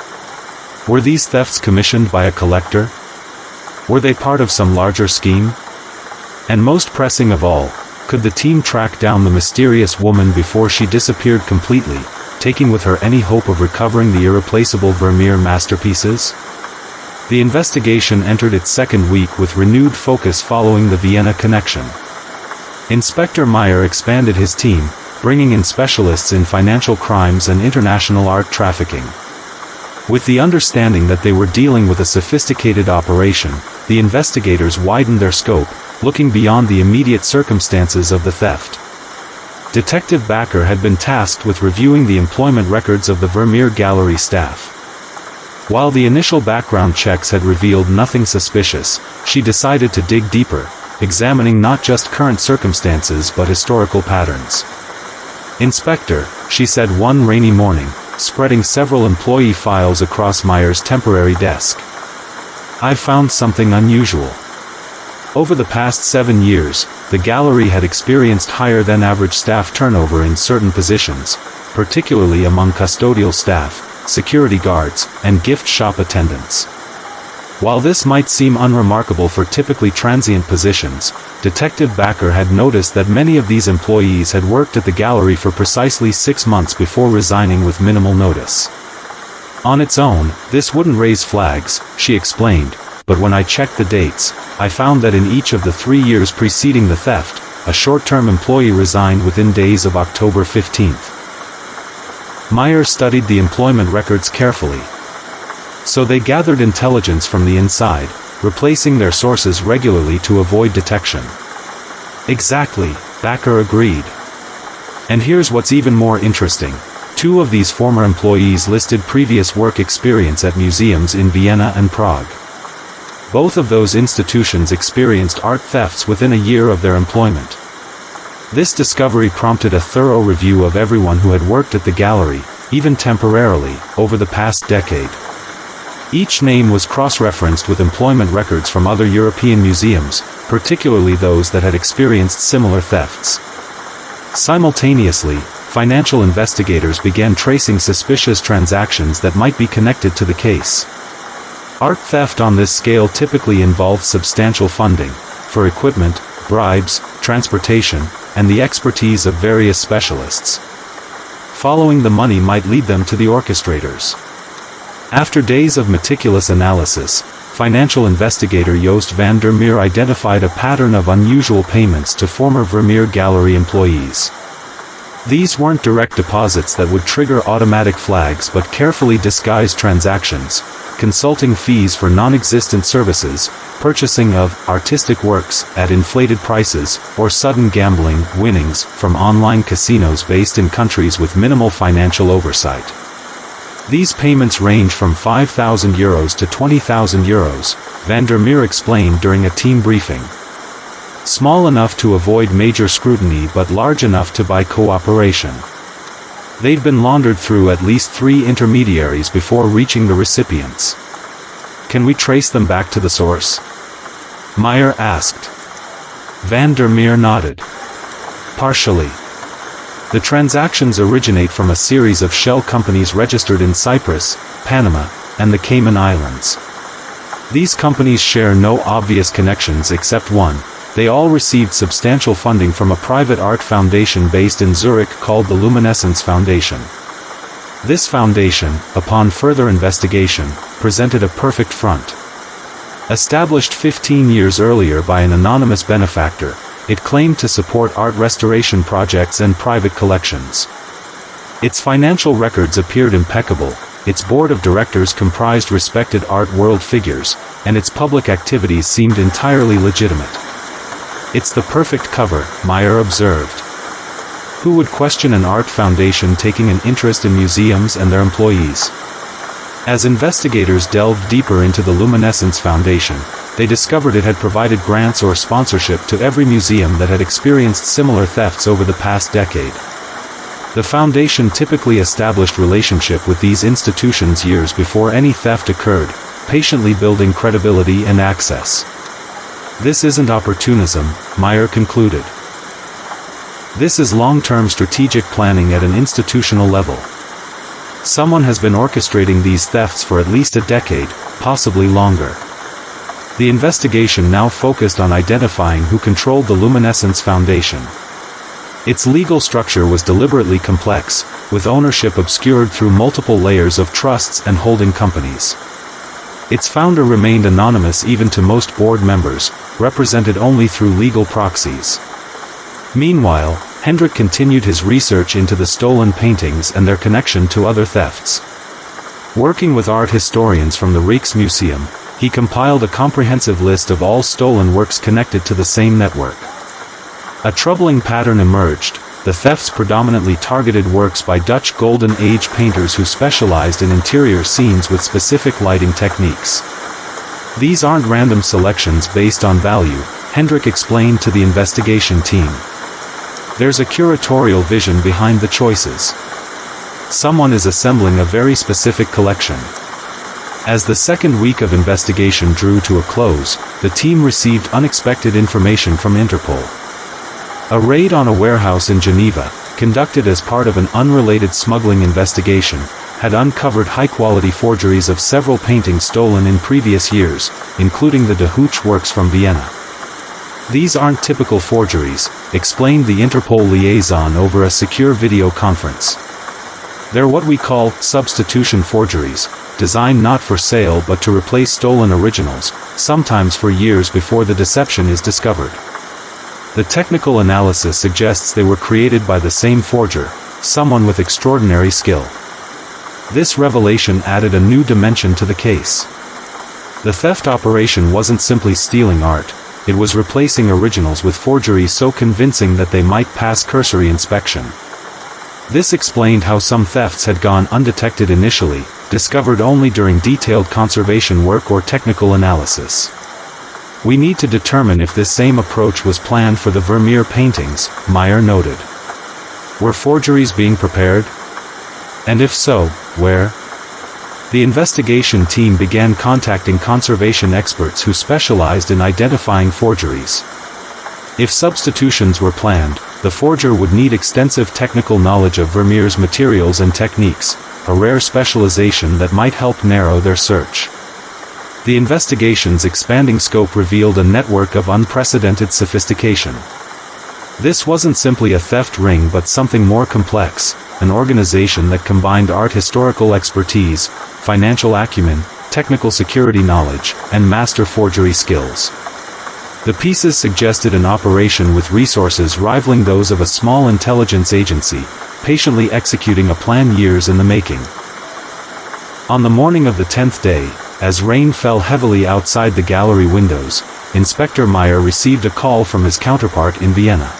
Were these thefts commissioned by a collector? Were they part of some larger scheme? And most pressing of all, could the team track down the mysterious woman before she disappeared completely, taking with her any hope of recovering the irreplaceable Vermeer masterpieces? The investigation entered its second week with renewed focus following the Vienna connection. Inspector Meyer expanded his team, bringing in specialists in financial crimes and international art trafficking. With the understanding that they were dealing with a sophisticated operation, the investigators widened their scope, looking beyond the immediate circumstances of the theft. Detective Backer had been tasked with reviewing the employment records of the Vermeer Gallery staff. While the initial background checks had revealed nothing suspicious, she decided to dig deeper, examining not just current circumstances but historical patterns. "Inspector," she said one rainy morning, spreading several employee files across Meyer's temporary desk. "I've found something unusual. Over the past 7 years, the gallery had experienced higher than average staff turnover in certain positions, particularly among custodial staff, security guards, and gift shop attendants. While this might seem unremarkable for typically transient positions, Detective Backer had noticed that many of these employees had worked at the gallery for precisely 6 months before resigning with minimal notice. On its own, this wouldn't raise flags, she explained, but when I checked the dates, I found that in each of the 3 years preceding the theft, a short-term employee resigned within days of October 15th. Meyer studied the employment records carefully. So they gathered intelligence from the inside, replacing their sources regularly to avoid detection. Exactly, Backer agreed. And here's what's even more interesting. 2 of these former employees listed previous work experience at museums in Vienna and Prague. Both of those institutions experienced art thefts within a year of their employment. This discovery prompted a thorough review of everyone who had worked at the gallery, even temporarily, over the past decade. Each name was cross-referenced with employment records from other European museums, particularly those that had experienced similar thefts. Simultaneously, financial investigators began tracing suspicious transactions that might be connected to the case. Art theft on this scale typically involves substantial funding, for equipment, bribes, transportation, and the expertise of various specialists. Following the money might lead them to the orchestrators. After days of meticulous analysis, financial investigator Joost van der Meer identified a pattern of unusual payments to former Vermeer Gallery employees. These weren't direct deposits that would trigger automatic flags but carefully disguised transactions, consulting fees for non-existent services, purchasing of artistic works at inflated prices, or sudden gambling winnings from online casinos based in countries with minimal financial oversight. These payments range from €5,000 to €20,000, van der Meer explained during a team briefing. Small enough to avoid major scrutiny but large enough to buy cooperation. They'd been laundered through at least 3 intermediaries before reaching the recipients. Can we trace them back to the source? Meyer asked. Van der Meer nodded. Partially. The transactions originate from a series of shell companies registered in Cyprus, Panama, and the Cayman Islands. These companies share no obvious connections except one: they all received substantial funding from a private art foundation based in Zurich called the Luminescence Foundation. This foundation, upon further investigation, presented a perfect front. Established 15 years earlier by an anonymous benefactor, it claimed to support art restoration projects and private collections. Its financial records appeared impeccable, its board of directors comprised respected art world figures, and its public activities seemed entirely legitimate. It's the perfect cover, Meyer observed. Who would question an art foundation taking an interest in museums and their employees? As investigators delved deeper into the Luminescence Foundation, they discovered it had provided grants or sponsorship to every museum that had experienced similar thefts over the past decade. The foundation typically established relationship with these institutions years before any theft occurred, patiently building credibility and access. This isn't opportunism, Meyer concluded. This is long-term strategic planning at an institutional level. Someone has been orchestrating these thefts for at least a decade, possibly longer. The investigation now focused on identifying who controlled the Luminescence Foundation. Its legal structure was deliberately complex, with ownership obscured through multiple layers of trusts and holding companies. Its founder remained anonymous even to most board members, represented only through legal proxies. Meanwhile, Hendrik continued his research into the stolen paintings and their connection to other thefts. Working with art historians from the Rijksmuseum, he compiled a comprehensive list of all stolen works connected to the same network. A troubling pattern emerged: the thefts predominantly targeted works by Dutch Golden Age painters who specialized in interior scenes with specific lighting techniques. These aren't random selections based on value, Hendrik explained to the investigation team. There's a curatorial vision behind the choices. Someone is assembling a very specific collection. As the second week of investigation drew to a close, the team received unexpected information from Interpol. A raid on a warehouse in Geneva, conducted as part of an unrelated smuggling investigation, had uncovered high-quality forgeries of several paintings stolen in previous years, including the De Hooch works from Vienna. "These aren't typical forgeries," explained the Interpol liaison over a secure video conference. "They're what we call substitution forgeries, designed not for sale but to replace stolen originals, sometimes for years before the deception is discovered. The technical analysis suggests they were created by the same forger, someone with extraordinary skill." This revelation added a new dimension to the case. The theft operation wasn't simply stealing art, it was replacing originals with forgeries so convincing that they might pass cursory inspection. This explained how some thefts had gone undetected initially, discovered only during detailed conservation work or technical analysis. "We need to determine if this same approach was planned for the Vermeer paintings," Meyer noted. "Were forgeries being prepared? And if so, where?" The investigation team began contacting conservation experts who specialized in identifying forgeries. If substitutions were planned, the forger would need extensive technical knowledge of Vermeer's materials and techniques, a rare specialization that might help narrow their search. The investigation's expanding scope revealed a network of unprecedented sophistication. This wasn't simply a theft ring but something more complex, an organization that combined art historical expertise, financial acumen, technical security knowledge, and master forgery skills. The pieces suggested an operation with resources rivaling those of a small intelligence agency, patiently executing a plan years in the making. On the morning of the 10th day, as rain fell heavily outside the gallery windows, Inspector Meyer received a call from his counterpart in Vienna.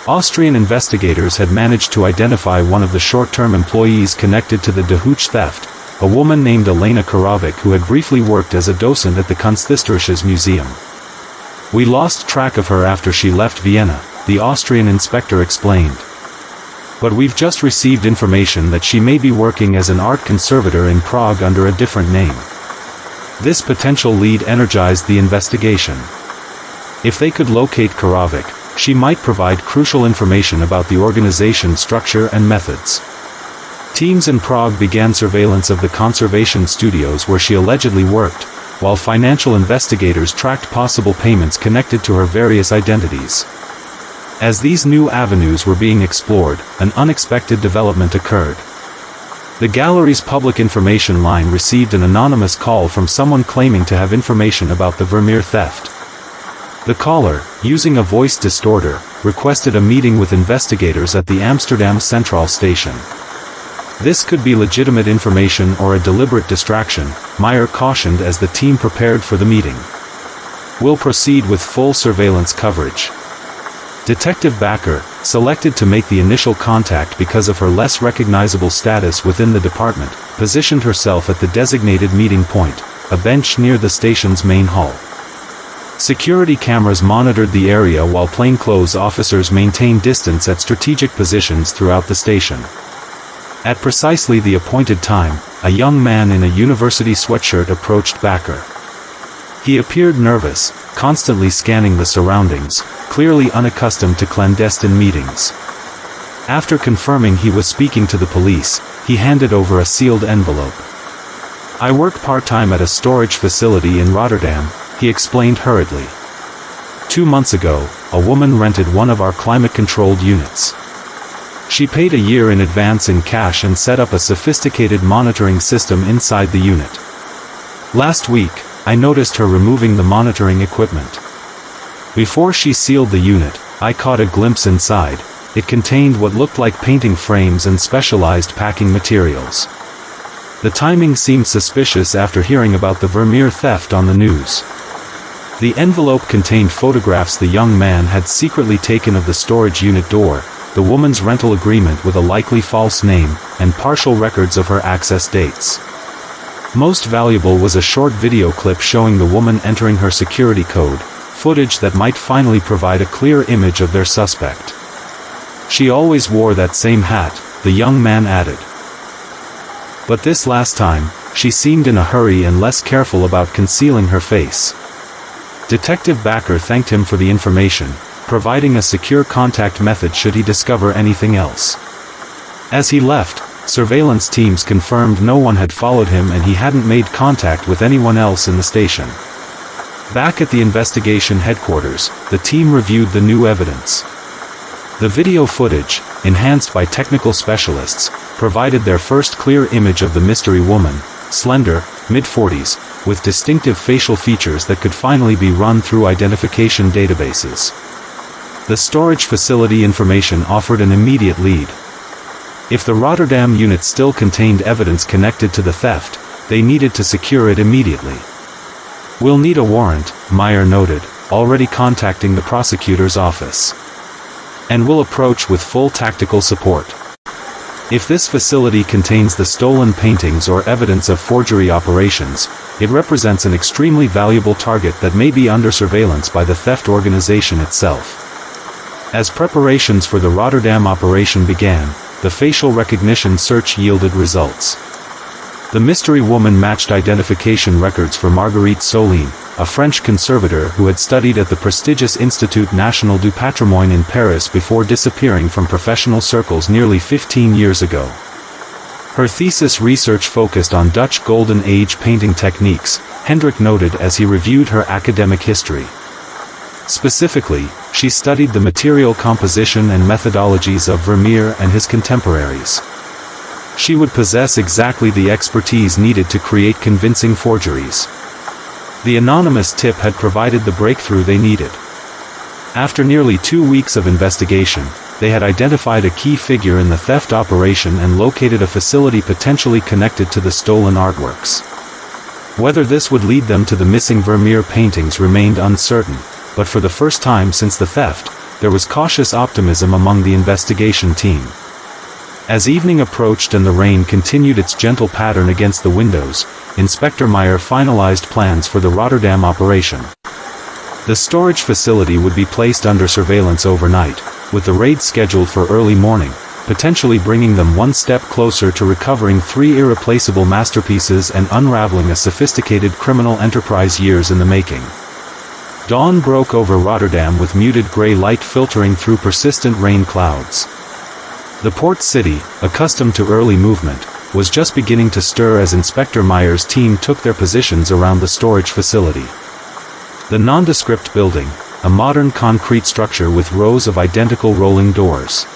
Austrian investigators had managed to identify one of the short-term employees connected to the De Hooch theft, a woman named Elena Karavic who had briefly worked as a docent at the Kunsthistorisches Museum. "We lost track of her after she left Vienna," the Austrian inspector explained. "But we've just received information that she may be working as an art conservator in Prague under a different name." This potential lead energized the investigation. If they could locate Karavic, she might provide crucial information about the organization's structure and methods. Teams in Prague began surveillance of the conservation studios where she allegedly worked, while financial investigators tracked possible payments connected to her various identities. As these new avenues were being explored, an unexpected development occurred. The gallery's public information line received an anonymous call from someone claiming to have information about the Vermeer theft. The caller, using a voice distorter, requested a meeting with investigators at the Amsterdam Central Station. This could be legitimate information or a deliberate distraction, Meyer cautioned as the team prepared for the meeting. "We'll proceed with full surveillance coverage." Detective Backer, selected to make the initial contact because of her less recognizable status within the department, positioned herself at the designated meeting point, a bench near the station's main hall. Security cameras monitored the area while plainclothes officers maintained distance at strategic positions throughout the station. At precisely the appointed time, a young man in a university sweatshirt approached Backer. He appeared nervous, constantly scanning the surroundings, clearly unaccustomed to clandestine meetings. After confirming he was speaking to the police, he handed over a sealed envelope. "I work part-time at a storage facility in Rotterdam," he explained hurriedly. 2 months ago, a woman rented one of our climate-controlled units. She paid a year in advance in cash and set up a sophisticated monitoring system inside the unit. Last week, I noticed her removing the monitoring equipment. Before she sealed the unit, I caught a glimpse inside. It contained what looked like painting frames and specialized packing materials. The timing seemed suspicious after hearing about the Vermeer theft on the news. The envelope contained photographs the young man had secretly taken of the storage unit door, the woman's rental agreement with a likely false name, and partial records of her access dates. Most valuable was a short video clip showing the woman entering her security code, footage that might finally provide a clear image of their suspect. "She always wore that same hat," the young man added. "But this last time, she seemed in a hurry and less careful about concealing her face." Detective Backer thanked him for the information, providing a secure contact method should he discover anything else. As he left, Surveillance teams confirmed no one had followed him and he hadn't made contact with anyone else in the station. Back at the investigation headquarters, the team reviewed the new evidence. The video footage, enhanced by technical specialists, provided their first clear image of the mystery woman, slender, mid-40s, with distinctive facial features that could finally be run through identification databases. The storage facility information offered an immediate lead. If the Rotterdam unit still contained evidence connected to the theft, they needed to secure it immediately. "We'll need a warrant," Meyer noted, already contacting the prosecutor's office. "And we'll approach with full tactical support. If this facility contains the stolen paintings or evidence of forgery operations, it represents an extremely valuable target that may be under surveillance by the theft organization itself." As preparations for the Rotterdam operation began, the facial recognition search yielded results. The mystery woman matched identification records for Marguerite Solin, a French conservator who had studied at the prestigious Institut National du Patrimoine in Paris before disappearing from professional circles nearly 15 years ago. Her thesis research focused on Dutch Golden Age painting techniques, Hendrik noted as he reviewed her academic history. Specifically, she studied the material composition and methodologies of Vermeer and his contemporaries. She would possess exactly the expertise needed to create convincing forgeries. The anonymous tip had provided the breakthrough they needed. After nearly 2 weeks of investigation, they had identified a key figure in the theft operation and located a facility potentially connected to the stolen artworks. Whether this would lead them to the missing Vermeer paintings remained uncertain, but for the first time since the theft, there was cautious optimism among the investigation team. As evening approached and the rain continued its gentle pattern against the windows, Inspector Meyer finalized plans for the Rotterdam operation. The storage facility would be placed under surveillance overnight, with the raid scheduled for early morning, potentially bringing them one step closer to recovering 3 irreplaceable masterpieces and unraveling a sophisticated criminal enterprise years in the making. Dawn broke over Rotterdam with muted gray light filtering through persistent rain clouds. The port city, accustomed to early movement, was just beginning to stir as Inspector Meyer's team took their positions around the storage facility. The nondescript building, a modern concrete structure with rows of identical rolling doors,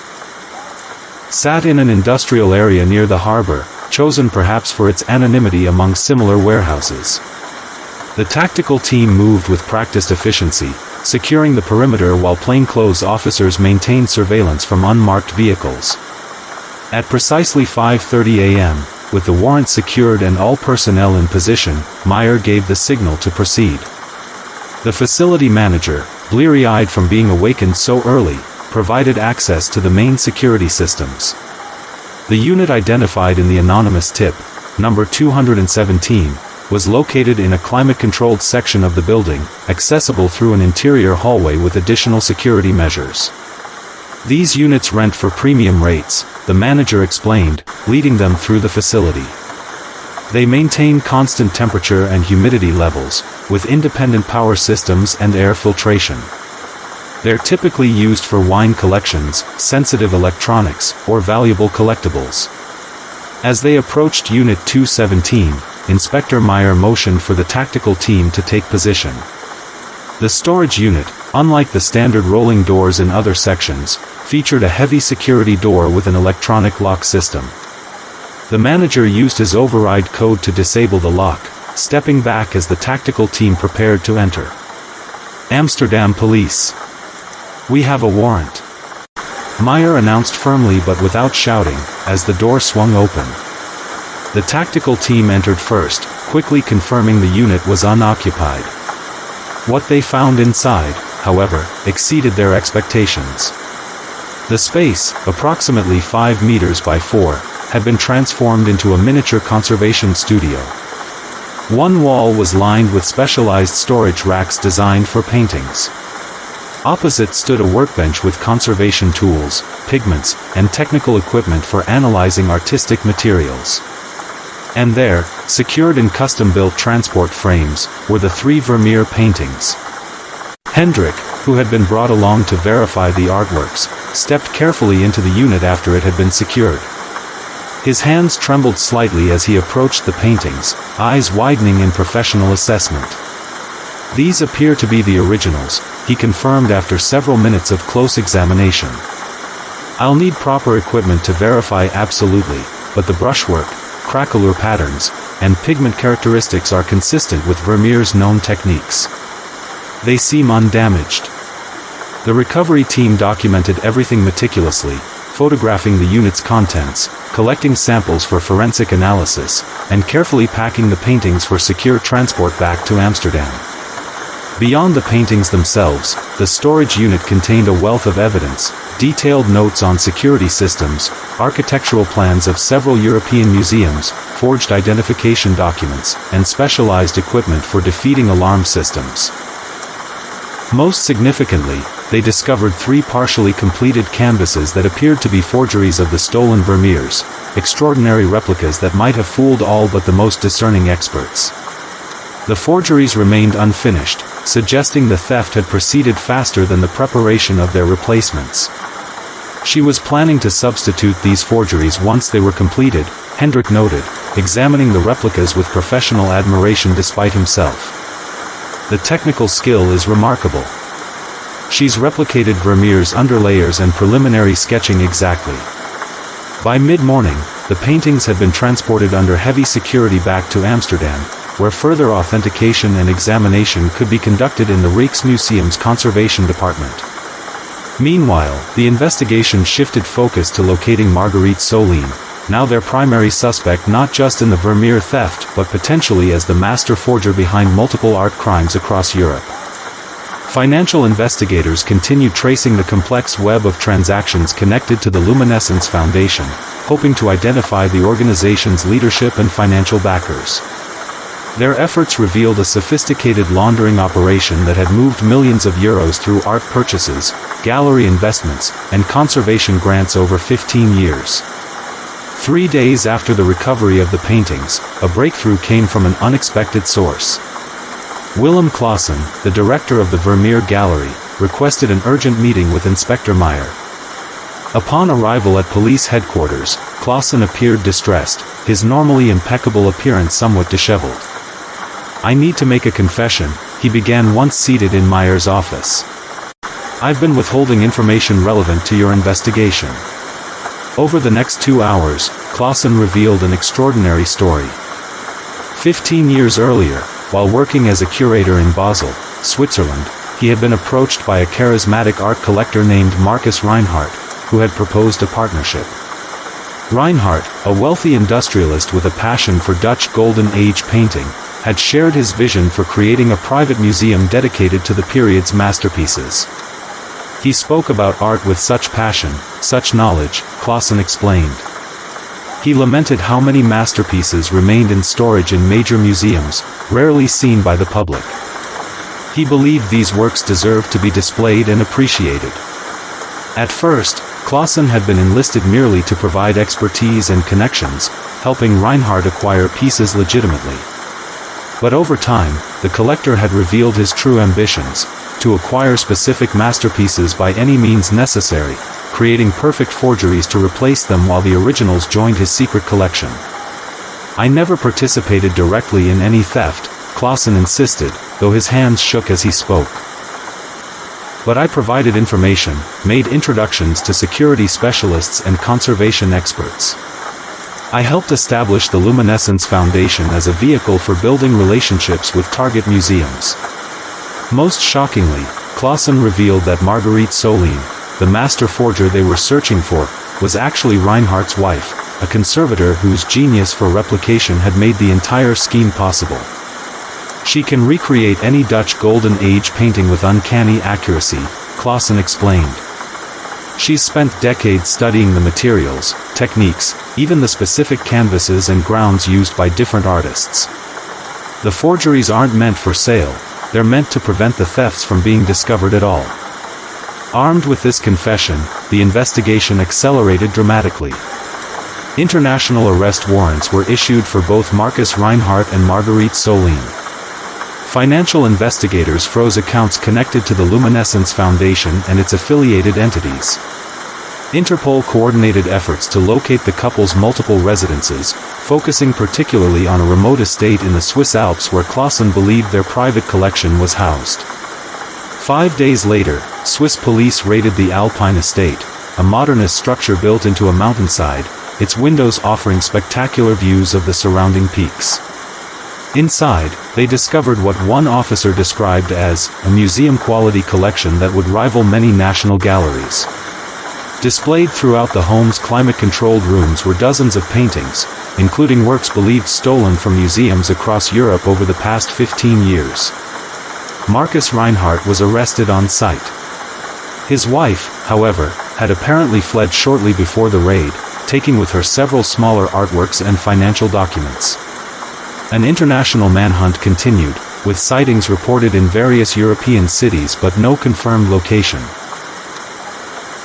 sat in an industrial area near the harbor, chosen perhaps for its anonymity among similar warehouses. The tactical team moved with practiced efficiency, securing the perimeter while plainclothes officers maintained surveillance from unmarked vehicles. At precisely 5:30 a.m., with the warrant secured and all personnel in position, Meyer gave the signal to proceed. The facility manager, bleary-eyed from being awakened so early, provided access to the main security systems. The unit identified in the anonymous tip, number 217, was located in a climate-controlled section of the building, accessible through an interior hallway with additional security measures. These units rent for premium rates, the manager explained, leading them through the facility. They maintain constant temperature and humidity levels, with independent power systems and air filtration. They're typically used for wine collections, sensitive electronics, or valuable collectibles. As they approached Unit 217, Inspector Meyer motioned for the tactical team to take position. The storage unit, unlike the standard rolling doors in other sections, featured a heavy security door with an electronic lock system. The manager used his override code to disable the lock, stepping back as the tactical team prepared to enter. Amsterdam Police. "We have a warrant," Meyer announced firmly but without shouting, as the door swung open. The tactical team entered first, quickly confirming the unit was unoccupied. What they found inside, however, exceeded their expectations. The space, approximately 5 meters by 4, had been transformed into a miniature conservation studio. One wall was lined with specialized storage racks designed for paintings. Opposite stood a workbench with conservation tools, pigments, and technical equipment for analyzing artistic materials. And there, secured in custom-built transport frames, were the 3 Vermeer paintings. Hendrik, who had been brought along to verify the artworks, stepped carefully into the unit after it had been secured. His hands trembled slightly as he approached the paintings, eyes widening in professional assessment. "These appear to be the originals," he confirmed after several minutes of close examination. "I'll need proper equipment to verify absolutely, but the brushwork, craquelure patterns, and pigment characteristics are consistent with Vermeer's known techniques. They seem undamaged." The recovery team documented everything meticulously, photographing the unit's contents, collecting samples for forensic analysis, and carefully packing the paintings for secure transport back to Amsterdam. Beyond the paintings themselves, the storage unit contained a wealth of evidence, detailed notes on security systems, architectural plans of several European museums, forged identification documents, and specialized equipment for defeating alarm systems. Most significantly, they discovered 3 partially completed canvases that appeared to be forgeries of the stolen Vermeers, extraordinary replicas that might have fooled all but the most discerning experts. The forgeries remained unfinished, suggesting the theft had proceeded faster than the preparation of their replacements. She was planning to substitute these forgeries once they were completed, Hendrik noted, examining the replicas with professional admiration despite himself. "The technical skill is remarkable. She's replicated Vermeer's underlayers and preliminary sketching exactly." By mid-morning, the paintings had been transported under heavy security back to Amsterdam, where further authentication and examination could be conducted in the Rijksmuseum's conservation department. Meanwhile, the investigation shifted focus to locating Marguerite Solin, now their primary suspect not just in the Vermeer theft but potentially as the master forger behind multiple art crimes across Europe. Financial investigators continued tracing the complex web of transactions connected to the Luminescence Foundation, hoping to identify the organization's leadership and financial backers. Their efforts revealed a sophisticated laundering operation that had moved millions of euros through art purchases, gallery investments, and conservation grants over 15 years. 3 days after the recovery of the paintings, a breakthrough came from an unexpected source. Willem Clausen, the director of the Vermeer Gallery, requested an urgent meeting with Inspector Meyer. Upon arrival at police headquarters, Clausen appeared distressed, his normally impeccable appearance somewhat disheveled. "I need to make a confession," he began once seated in Meyer's office. "I've been withholding information relevant to your investigation." Over the next 2 hours, Clausen revealed an extraordinary story. 15 years earlier, while working as a curator in Basel, Switzerland, he had been approached by a charismatic art collector named Marcus Reinhardt, who had proposed a partnership. Reinhardt, a wealthy industrialist with a passion for Dutch Golden Age painting, had shared his vision for creating a private museum dedicated to the period's masterpieces. He spoke about art with such passion, such knowledge, Clausen explained. He lamented how many masterpieces remained in storage in major museums, rarely seen by the public. He believed these works deserved to be displayed and appreciated. At first, Clausen had been enlisted merely to provide expertise and connections, helping Reinhardt acquire pieces legitimately. But over time, the collector had revealed his true ambitions, to acquire specific masterpieces by any means necessary, creating perfect forgeries to replace them while the originals joined his secret collection. "I never participated directly in any theft," Clausen insisted, though his hands shook as he spoke. "But I provided information, made introductions to security specialists and conservation experts. I helped establish the Luminescence Foundation as a vehicle for building relationships with target museums." Most shockingly, Clausen revealed that Marguerite Solin, the master forger they were searching for, was actually Reinhardt's wife, a conservator whose genius for replication had made the entire scheme possible. "She can recreate any Dutch Golden Age painting with uncanny accuracy," Clausen explained. "She's spent decades studying the materials, techniques, even the specific canvases and grounds used by different artists. The forgeries aren't meant for sale, they're meant to prevent the thefts from being discovered at all." Armed with this confession, the investigation accelerated dramatically. International arrest warrants were issued for both Marcus Reinhardt and Marguerite Solin. Financial investigators froze accounts connected to the Luminescence Foundation and its affiliated entities. Interpol coordinated efforts to locate the couple's multiple residences, focusing particularly on a remote estate in the Swiss Alps where Clausen believed their private collection was housed. 5 days later, Swiss police raided the Alpine estate, a modernist structure built into a mountainside, its windows offering spectacular views of the surrounding peaks. Inside, they discovered what one officer described as a museum-quality collection that would rival many national galleries. Displayed throughout the home's climate-controlled rooms were dozens of paintings, including works believed stolen from museums across Europe over the past 15 years. Marcus Reinhardt was arrested on site. His wife, however, had apparently fled shortly before the raid, taking with her several smaller artworks and financial documents. An international manhunt continued, with sightings reported in various European cities but no confirmed location.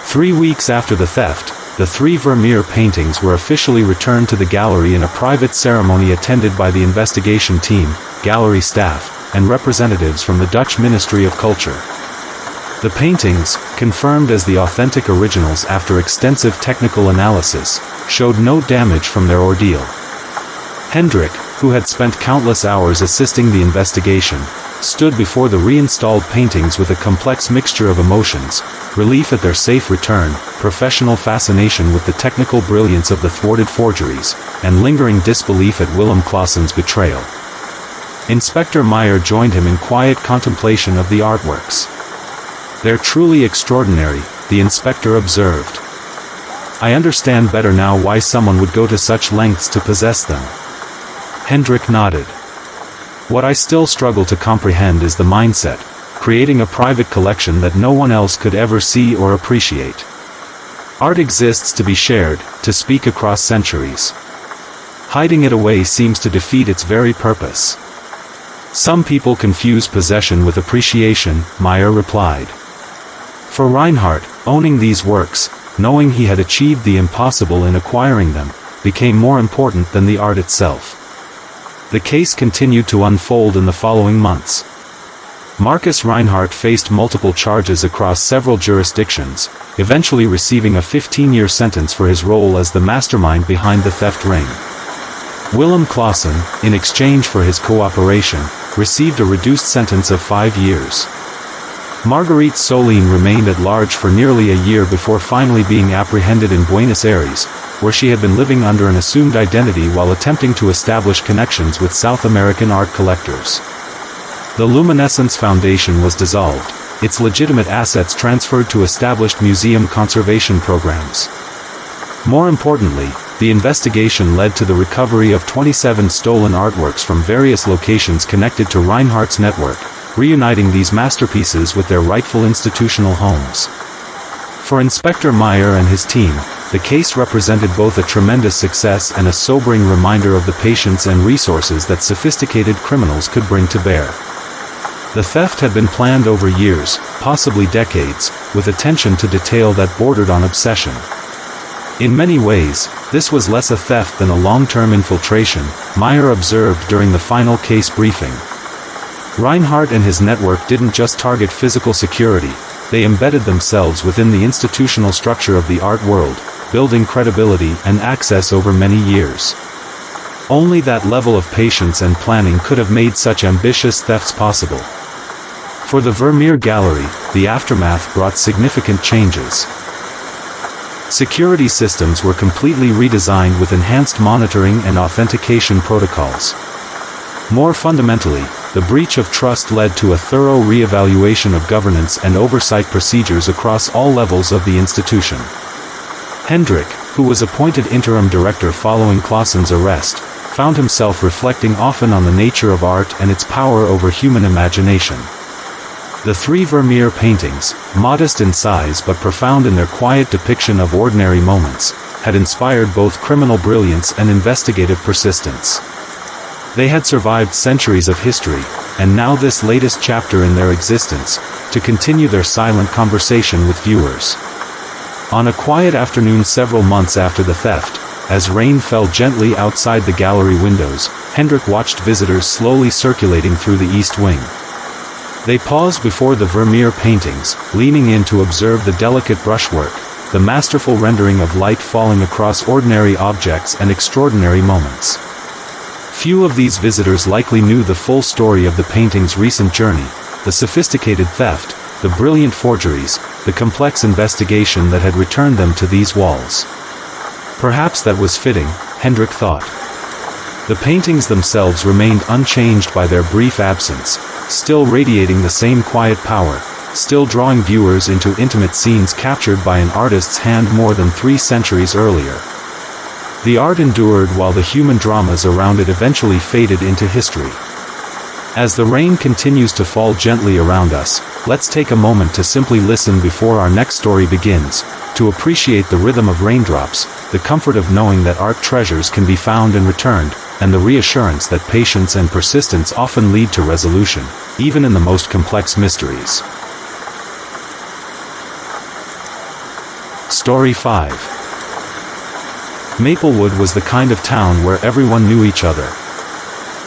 3 weeks after the theft, the 3 Vermeer paintings were officially returned to the gallery in a private ceremony attended by the investigation team, gallery staff, and representatives from the Dutch Ministry of Culture. The paintings, confirmed as the authentic originals after extensive technical analysis, showed no damage from their ordeal. Hendrik, who had spent countless hours assisting the investigation, stood before the reinstalled paintings with a complex mixture of emotions: relief at their safe return, professional fascination with the technical brilliance of the thwarted forgeries, and lingering disbelief at Willem Clausen's betrayal. Inspector Meyer joined him in quiet contemplation of the artworks. "They're truly extraordinary," the inspector observed. "I understand better now why someone would go to such lengths to possess them." Hendrik nodded. "What I still struggle to comprehend is the mindset, creating a private collection that no one else could ever see or appreciate. Art exists to be shared, to speak across centuries. Hiding it away seems to defeat its very purpose." "Some people confuse possession with appreciation," Meyer replied. For Reinhardt, owning these works, knowing he had achieved the impossible in acquiring them, became more important than the art itself. The case continued to unfold in the following months. Marcus Reinhardt faced multiple charges across several jurisdictions, eventually receiving a 15-year sentence for his role as the mastermind behind the theft ring. Willem Clausen, in exchange for his cooperation, received a reduced sentence of 5 years. Marguerite Solin remained at large for nearly a year before finally being apprehended in Buenos Aires, where she had been living under an assumed identity while attempting to establish connections with South American art collectors. The Luminescence Foundation was dissolved, its legitimate assets transferred to established museum conservation programs. More importantly, the investigation led to the recovery of 27 stolen artworks from various locations connected to Reinhardt's network, reuniting these masterpieces with their rightful institutional homes. For Inspector Meyer and his team, the case represented both a tremendous success and a sobering reminder of the patience and resources that sophisticated criminals could bring to bear. The theft had been planned over years, possibly decades, with attention to detail that bordered on obsession. In many ways, this was less a theft than a long-term infiltration, Meyer observed during the final case briefing. Reinhardt and his network didn't just target physical security, they embedded themselves within the institutional structure of the art world, building credibility and access over many years. Only that level of patience and planning could have made such ambitious thefts possible. For the Vermeer Gallery, the aftermath brought significant changes. Security systems were completely redesigned with enhanced monitoring and authentication protocols. More fundamentally, the breach of trust led to a thorough re-evaluation of governance and oversight procedures across all levels of the institution. Hendrik, who was appointed interim director following Clausen's arrest, found himself reflecting often on the nature of art and its power over human imagination. The 3 Vermeer paintings, modest in size but profound in their quiet depiction of ordinary moments, had inspired both criminal brilliance and investigative persistence. They had survived centuries of history, and now this latest chapter in their existence, to continue their silent conversation with viewers. On a quiet afternoon several months after the theft, as rain fell gently outside the gallery windows, Hendrik watched visitors slowly circulating through the east wing. They paused before the Vermeer paintings, leaning in to observe the delicate brushwork, the masterful rendering of light falling across ordinary objects and extraordinary moments. Few of these visitors likely knew the full story of the painting's recent journey, the sophisticated theft, the brilliant forgeries, the complex investigation that had returned them to these walls. Perhaps that was fitting, Hendrik thought. The paintings themselves remained unchanged by their brief absence, still radiating the same quiet power, still drawing viewers into intimate scenes captured by an artist's hand more than 3 centuries earlier. The art endured while the human dramas around it eventually faded into history. As the rain continues to fall gently around us, let's take a moment to simply listen before our next story begins, to appreciate the rhythm of raindrops, the comfort of knowing that art treasures can be found and returned, and the reassurance that patience and persistence often lead to resolution, even in the most complex mysteries. Story 5. Maplewood was the kind of town where everyone knew each other.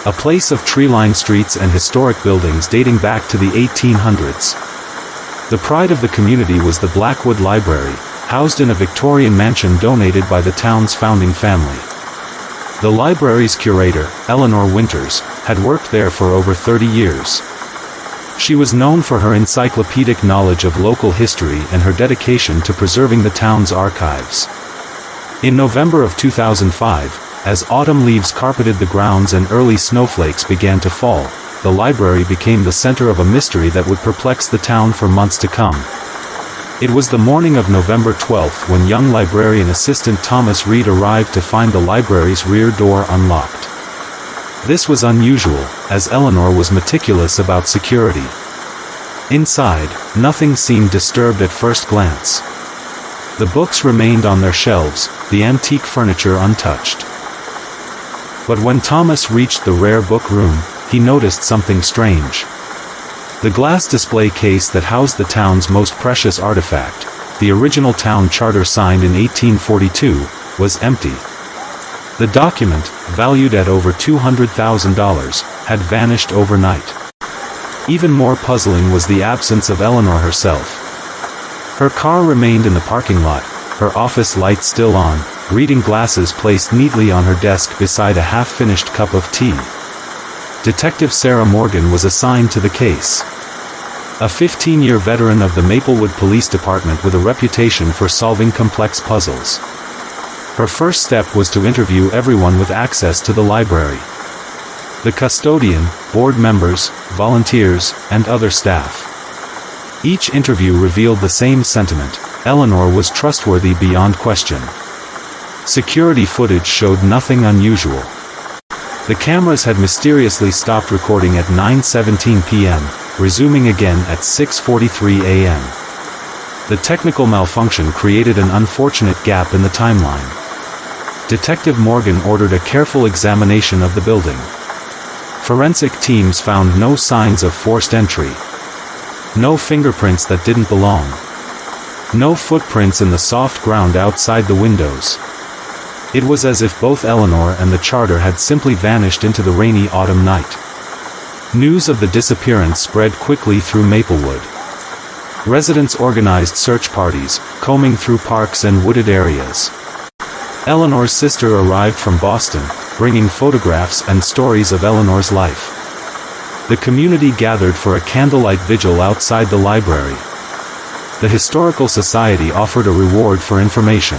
A place of tree-lined streets and historic buildings dating back to the 1800s. The pride of the community was the Blackwood Library, housed in a Victorian mansion donated by the town's founding family. The library's curator, Eleanor Winters, had worked there for over 30 years. She was known for her encyclopedic knowledge of local history and her dedication to preserving the town's archives. In November of 2005, as autumn leaves carpeted the grounds and early snowflakes began to fall, the library became the center of a mystery that would perplex the town for months to come. It was the morning of November 12th when young librarian assistant Thomas Reed arrived to find the library's rear door unlocked. This was unusual, as Eleanor was meticulous about security. Inside, nothing seemed disturbed at first glance. The books remained on their shelves, the antique furniture untouched. But when Thomas reached the rare book room, he noticed something strange. The glass display case that housed the town's most precious artifact, the original town charter signed in 1842, was empty. The document, valued at over $200,000, had vanished overnight. Even more puzzling was the absence of Eleanor herself. Her car remained in the parking lot, her office light still on, reading glasses placed neatly on her desk beside a half-finished cup of tea. Detective Sarah Morgan was assigned to the case. A 15-year veteran of the Maplewood Police Department with a reputation for solving complex puzzles. Her first step was to interview everyone with access to the library. The custodian, board members, volunteers, and other staff. Each interview revealed the same sentiment: Eleanor was trustworthy beyond question. Security footage showed nothing unusual. The cameras had mysteriously stopped recording at 9:17 p.m., resuming again at 6:43 a.m. The technical malfunction created an unfortunate gap in the timeline. Detective Morgan ordered a careful examination of the building. Forensic teams found no signs of forced entry. No fingerprints that didn't belong. No footprints in the soft ground outside the windows. It was as if both Eleanor and the charter had simply vanished into the rainy autumn night. News of the disappearance spread quickly through Maplewood. Residents organized search parties, combing through parks and wooded areas. Eleanor's sister arrived from Boston, bringing photographs and stories of Eleanor's life. The community gathered for a candlelight vigil outside the library. The Historical Society offered a reward for information.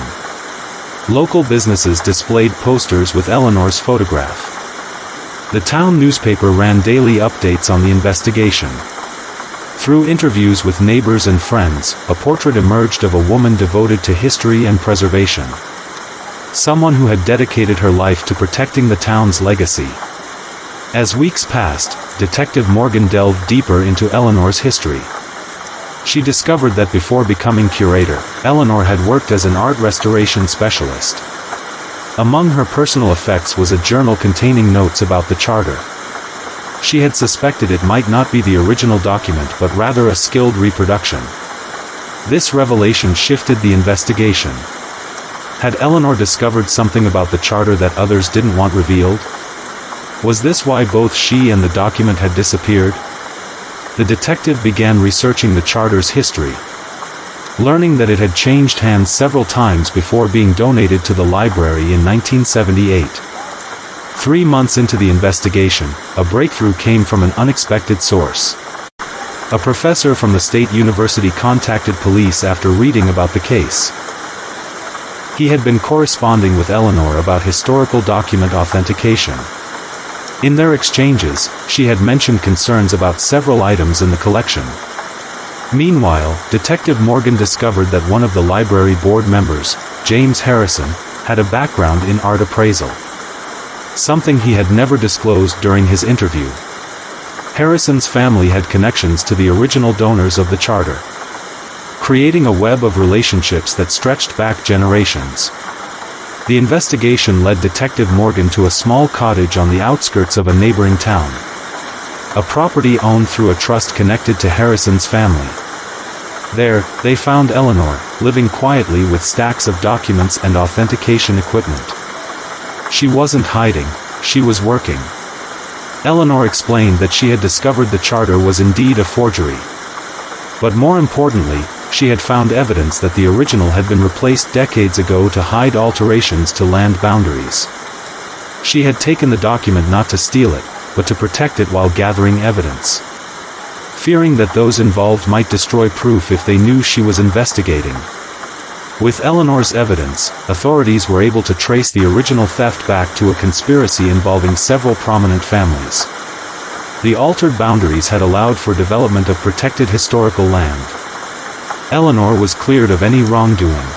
Local businesses displayed posters with Eleanor's photograph. The town newspaper ran daily updates on the investigation. Through interviews with neighbors and friends, a portrait emerged of a woman devoted to history and preservation. Someone who had dedicated her life to protecting the town's legacy. As weeks passed, Detective Morgan delved deeper into Eleanor's history. She discovered that before becoming curator, Eleanor had worked as an art restoration specialist. Among her personal effects was a journal containing notes about the charter. She had suspected it might not be the original document but rather a skilled reproduction. This revelation shifted the investigation. Had Eleanor discovered something about the charter that others didn't want revealed? Was this why both she and the document had disappeared? The detective began researching the charter's history. learning that it had changed hands several times before being donated to the library in 1978. 3 months into the investigation, a breakthrough came from an unexpected source. A professor from the state university contacted police after reading about the case. He had been corresponding with Eleanor about historical document authentication. In their exchanges, she had mentioned concerns about several items in the collection. Meanwhile, Detective Morgan discovered that one of the library board members, James Harrison, had a background in art appraisal. Something he had never disclosed during his interview. Harrison's family had connections to the original donors of the charter, creating a web of relationships that stretched back generations. The investigation led Detective Morgan to a small cottage on the outskirts of a neighboring town. A property owned through a trust connected to Harrison's family. There, they found Eleanor, living quietly with stacks of documents and authentication equipment. She wasn't hiding, she was working. Eleanor explained that she had discovered the charter was indeed a forgery. But more importantly, she had found evidence that the original had been replaced decades ago to hide alterations to land boundaries. She had taken the document not to steal it, but to protect it while gathering evidence. Fearing that those involved might destroy proof if they knew she was investigating. With Eleanor's evidence, authorities were able to trace the original theft back to a conspiracy involving several prominent families. The altered boundaries had allowed for development of protected historical land. Eleanor was cleared of any wrongdoing.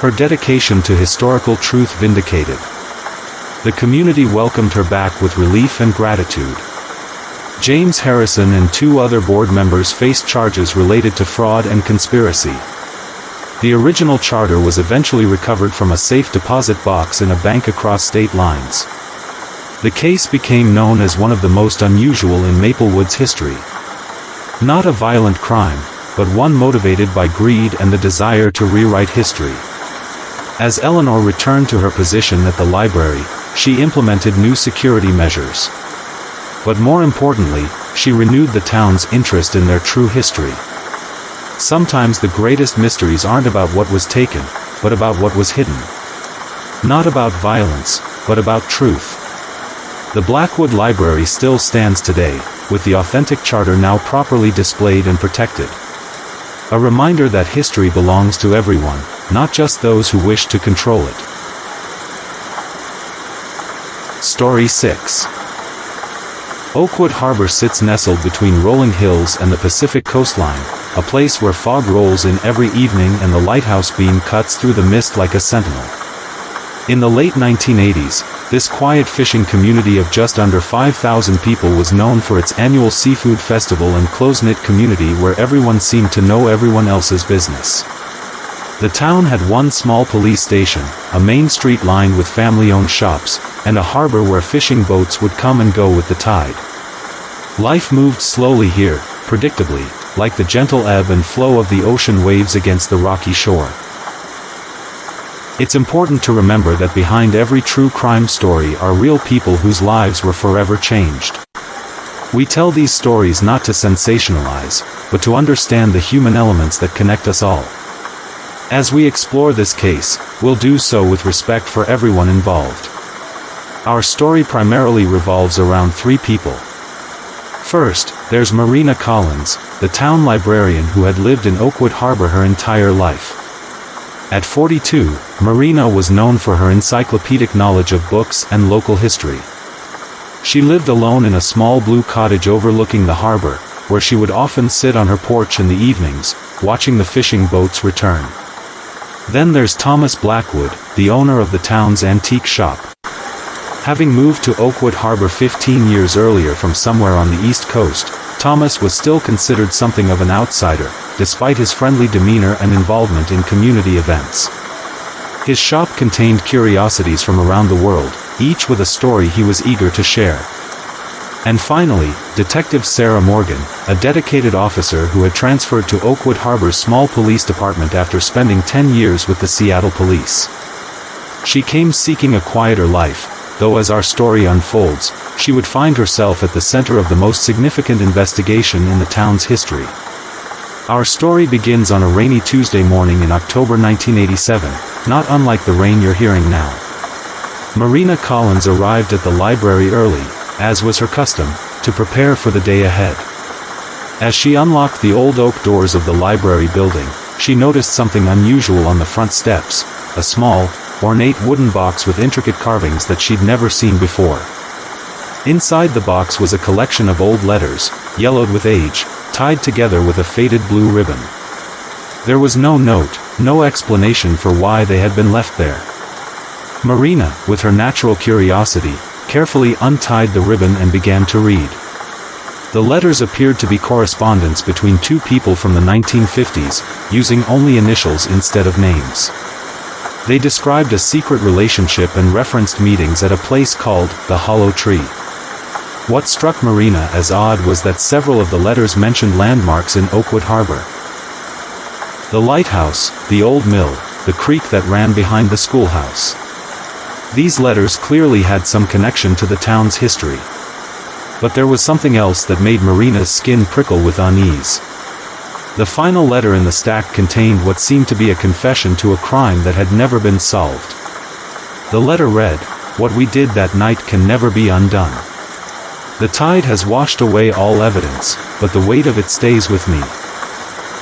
Her dedication to historical truth vindicated. The community welcomed her back with relief and gratitude. James Harrison and 2 other board members faced charges related to fraud and conspiracy. The original charter was eventually recovered from a safe deposit box in a bank across state lines. The case became known as one of the most unusual in Maplewood's history. Not a violent crime, but one motivated by greed and the desire to rewrite history. As Eleanor returned to her position at the library, she implemented new security measures. But more importantly, she renewed the town's interest in their true history. Sometimes the greatest mysteries aren't about what was taken, but about what was hidden. Not about violence, but about truth. The Blackwood Library still stands today, with the authentic charter now properly displayed and protected. A reminder that history belongs to everyone, not just those who wish to control it. Story 6. Oakwood Harbor sits nestled between rolling hills and the Pacific coastline, a place where fog rolls in every evening and the lighthouse beam cuts through the mist like a sentinel. In the late 1980s, this quiet fishing community of just under 5,000 people was known for its annual seafood festival and close-knit community where everyone seemed to know everyone else's business. The town had one small police station, a main street lined with family-owned shops, and a harbor where fishing boats would come and go with the tide. Life moved slowly here, predictably, like the gentle ebb and flow of the ocean waves against the rocky shore. It's important to remember that behind every true crime story are real people whose lives were forever changed. We tell these stories not to sensationalize, but to understand the human elements that connect us all. As we explore this case, we'll do so with respect for everyone involved. Our story primarily revolves around 3 people. First, there's Marina Collins, the town librarian who had lived in Oakwood Harbor her entire life. At 42, Marina was known for her encyclopedic knowledge of books and local history. She lived alone in a small blue cottage overlooking the harbor, where she would often sit on her porch in the evenings, watching the fishing boats return. Then there's Thomas Blackwood, the owner of the town's antique shop. Having moved to Oakwood Harbor 15 years earlier from somewhere on the East Coast, Thomas was still considered something of an outsider, despite his friendly demeanor and involvement in community events. His shop contained curiosities from around the world, each with a story he was eager to share. And finally, Detective Sarah Morgan, a dedicated officer who had transferred to Oakwood Harbor's small police department after spending 10 years with the Seattle Police. She came seeking a quieter life, though as our story unfolds, she would find herself at the center of the most significant investigation in the town's history. Our story begins on a rainy Tuesday morning in October 1987, not unlike the rain you're hearing now. Marina Collins arrived at the library early, as was her custom, to prepare for the day ahead. As she unlocked the old oak doors of the library building, she noticed something unusual on the front steps, a small, ornate wooden box with intricate carvings that she'd never seen before. Inside the box was a collection of old letters, yellowed with age, tied together with a faded blue ribbon. There was no note, no explanation for why they had been left there. Marina, with her natural curiosity, carefully untied the ribbon and began to read. The letters appeared to be correspondence between two people from the 1950s, using only initials instead of names. They described a secret relationship and referenced meetings at a place called the Hollow Tree. What struck Marina as odd was that several of the letters mentioned landmarks in Oakwood Harbor. The lighthouse, the old mill, the creek that ran behind the schoolhouse. These letters clearly had some connection to the town's history. But there was something else that made Marina's skin prickle with unease. The final letter in the stack contained what seemed to be a confession to a crime that had never been solved. The letter read, "What we did that night can never be undone. The tide has washed away all evidence, but the weight of it stays with me.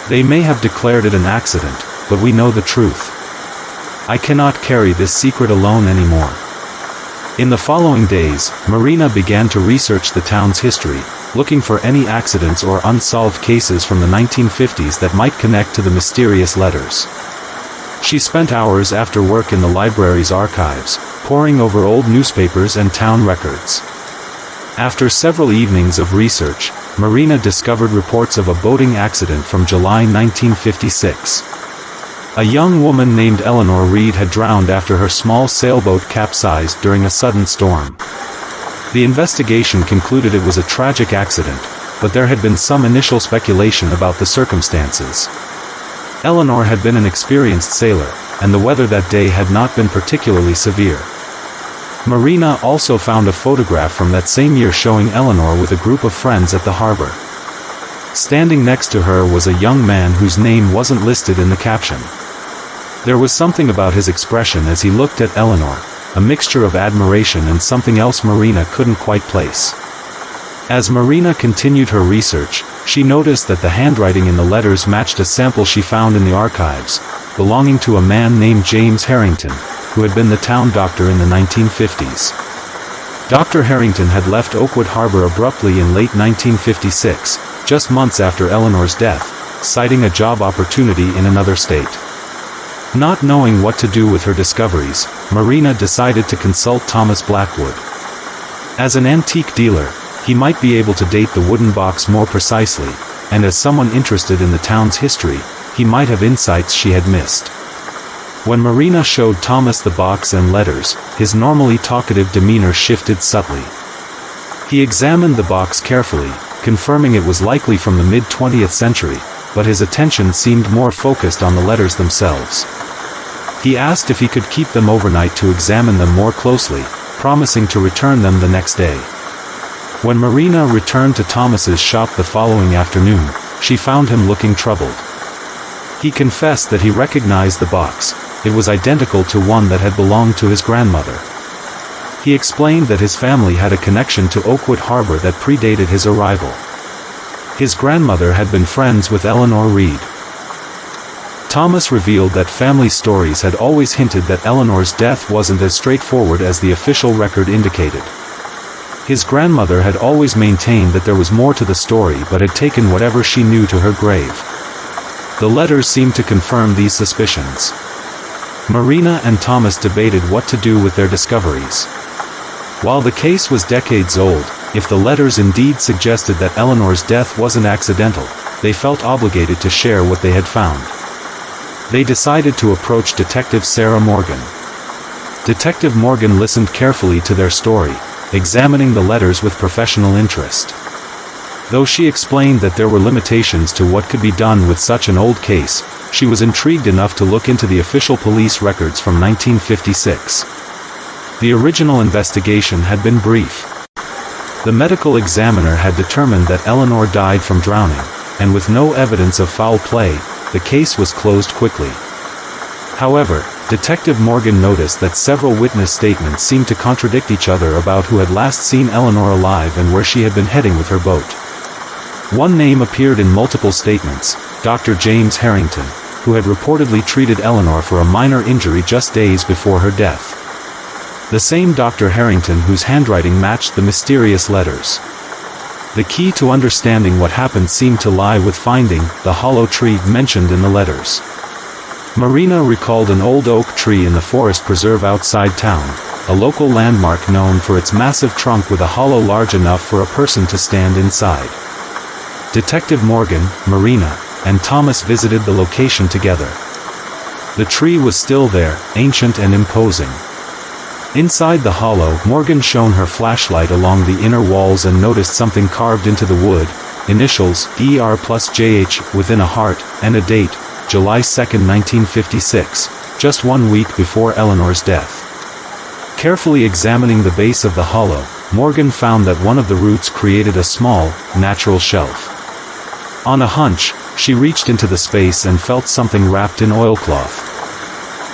They may have declared it an accident, but we know the truth. I cannot carry this secret alone anymore." In the following days, Marina began to research the town's history, looking for any accidents or unsolved cases from the 1950s that might connect to the mysterious letters. She spent hours after work in the library's archives, poring over old newspapers and town records. After several evenings of research, Marina discovered reports of a boating accident from July 1956. A young woman named Eleanor Reed had drowned after her small sailboat capsized during a sudden storm. The investigation concluded it was a tragic accident, but there had been some initial speculation about the circumstances. Eleanor had been an experienced sailor, and the weather that day had not been particularly severe. Marina also found a photograph from that same year showing Eleanor with a group of friends at the harbor. Standing next to her was a young man whose name wasn't listed in the caption. There was something about his expression as he looked at Eleanor, a mixture of admiration and something else Marina couldn't quite place. As Marina continued her research, she noticed that the handwriting in the letters matched a sample she found in the archives, belonging to a man named James Harrington, who had been the town doctor in the 1950s. Dr. Harrington had left Oakwood Harbor abruptly in late 1956, just months after Eleanor's death, citing a job opportunity in another state. Not knowing what to do with her discoveries, Marina decided to consult Thomas Blackwood. As an antique dealer, he might be able to date the wooden box more precisely, and as someone interested in the town's history, he might have insights she had missed. When Marina showed Thomas the box and letters, his normally talkative demeanor shifted subtly. He examined the box carefully, confirming it was likely from the mid-20th century, but his attention seemed more focused on the letters themselves. He asked if he could keep them overnight to examine them more closely, promising to return them the next day. When Marina returned to Thomas's shop the following afternoon, she found him looking troubled. He confessed that he recognized the box. It was identical to one that had belonged to his grandmother. He explained that his family had a connection to Oakwood Harbor that predated his arrival. His grandmother had been friends with Eleanor Reed. Thomas revealed that family stories had always hinted that Eleanor's death wasn't as straightforward as the official record indicated. His grandmother had always maintained that there was more to the story but had taken whatever she knew to her grave. The letters seemed to confirm these suspicions. Marina and Thomas debated what to do with their discoveries. While the case was decades old, if the letters indeed suggested that Eleanor's death wasn't accidental, they felt obligated to share what they had found. They decided to approach Detective Sarah Morgan. Detective Morgan listened carefully to their story, examining the letters with professional interest. Though she explained that there were limitations to what could be done with such an old case, she was intrigued enough to look into the official police records from 1956. The original investigation had been brief. The medical examiner had determined that Eleanor died from drowning, and with no evidence of foul play, the case was closed quickly. However, Detective Morgan noticed that several witness statements seemed to contradict each other about who had last seen Eleanor alive and where she had been heading with her boat. One name appeared in multiple statements, Dr. James Harrington, who had reportedly treated Eleanor for a minor injury just days before her death. The same Dr. Harrington whose handwriting matched the mysterious letters. The key to understanding what happened seemed to lie with finding the hollow tree mentioned in the letters. Marina recalled an old oak tree in the forest preserve outside town, a local landmark known for its massive trunk with a hollow large enough for a person to stand inside. Detective Morgan, Marina, and Thomas visited the location together. The tree was still there, ancient and imposing. Inside the hollow, Morgan shone her flashlight along the inner walls and noticed something carved into the wood, initials, ER+JH, within a heart, and a date, July 2, 1956, just 1 week before Eleanor's death. Carefully examining the base of the hollow, Morgan found that one of the roots created a small, natural shelf. On a hunch, she reached into the space and felt something wrapped in oilcloth.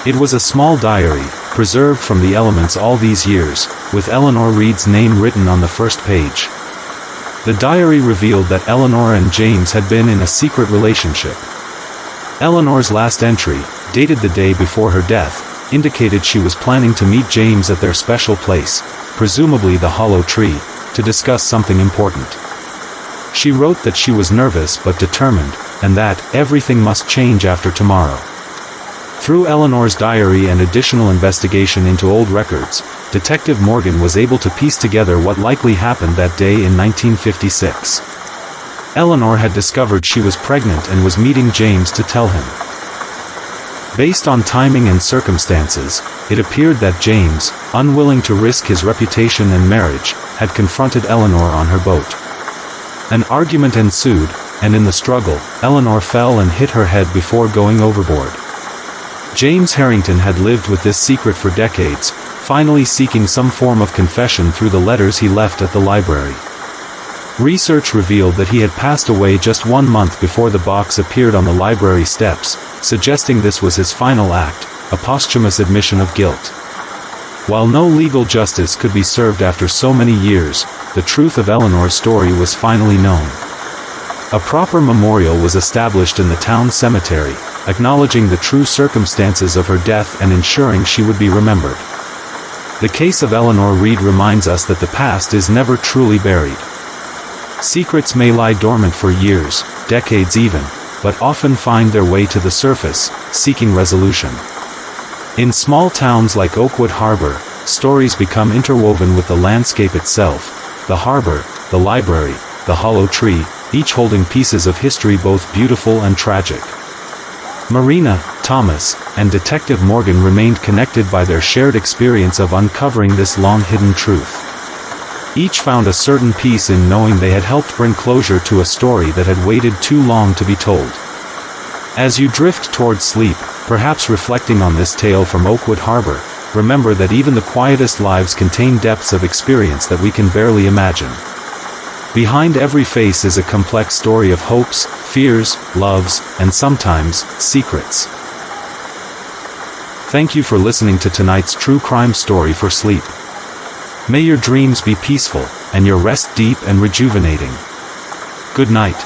It was a small diary, preserved from the elements all these years, with Eleanor Reed's name written on the first page. The diary revealed that Eleanor and James had been in a secret relationship. Eleanor's last entry, dated the day before her death, indicated she was planning to meet James at their special place, presumably the hollow tree, to discuss something important. She wrote that she was nervous but determined, and that everything must change after tomorrow. Through Eleanor's diary and additional investigation into old records, Detective Morgan was able to piece together what likely happened that day in 1956. Eleanor had discovered she was pregnant and was meeting James to tell him. Based on timing and circumstances, it appeared that James, unwilling to risk his reputation and marriage, had confronted Eleanor on her boat. An argument ensued, and in the struggle, Eleanor fell and hit her head before going overboard. James Harrington had lived with this secret for decades, finally seeking some form of confession through the letters he left at the library. Research revealed that he had passed away just 1 month before the box appeared on the library steps, suggesting this was his final act, a posthumous admission of guilt. While no legal justice could be served after so many years, the truth of Eleanor's story was finally known. A proper memorial was established in the town cemetery, acknowledging the true circumstances of her death and ensuring she would be remembered. The case of Eleanor Reed reminds us that the past is never truly buried. Secrets may lie dormant for years, decades even, but often find their way to the surface, seeking resolution. In small towns like Oakwood Harbor, stories become interwoven with the landscape itself, the harbor, the library, the hollow tree, each holding pieces of history both beautiful and tragic. Marina, Thomas, and Detective Morgan remained connected by their shared experience of uncovering this long-hidden truth. Each found a certain peace in knowing they had helped bring closure to a story that had waited too long to be told. As you drift towards sleep, perhaps reflecting on this tale from Oakwood Harbor, remember that even the quietest lives contain depths of experience that we can barely imagine. Behind every face is a complex story of hopes, fears, loves, and sometimes, secrets. Thank you for listening to tonight's true crime story for sleep. May your dreams be peaceful, and your rest deep and rejuvenating. Good night.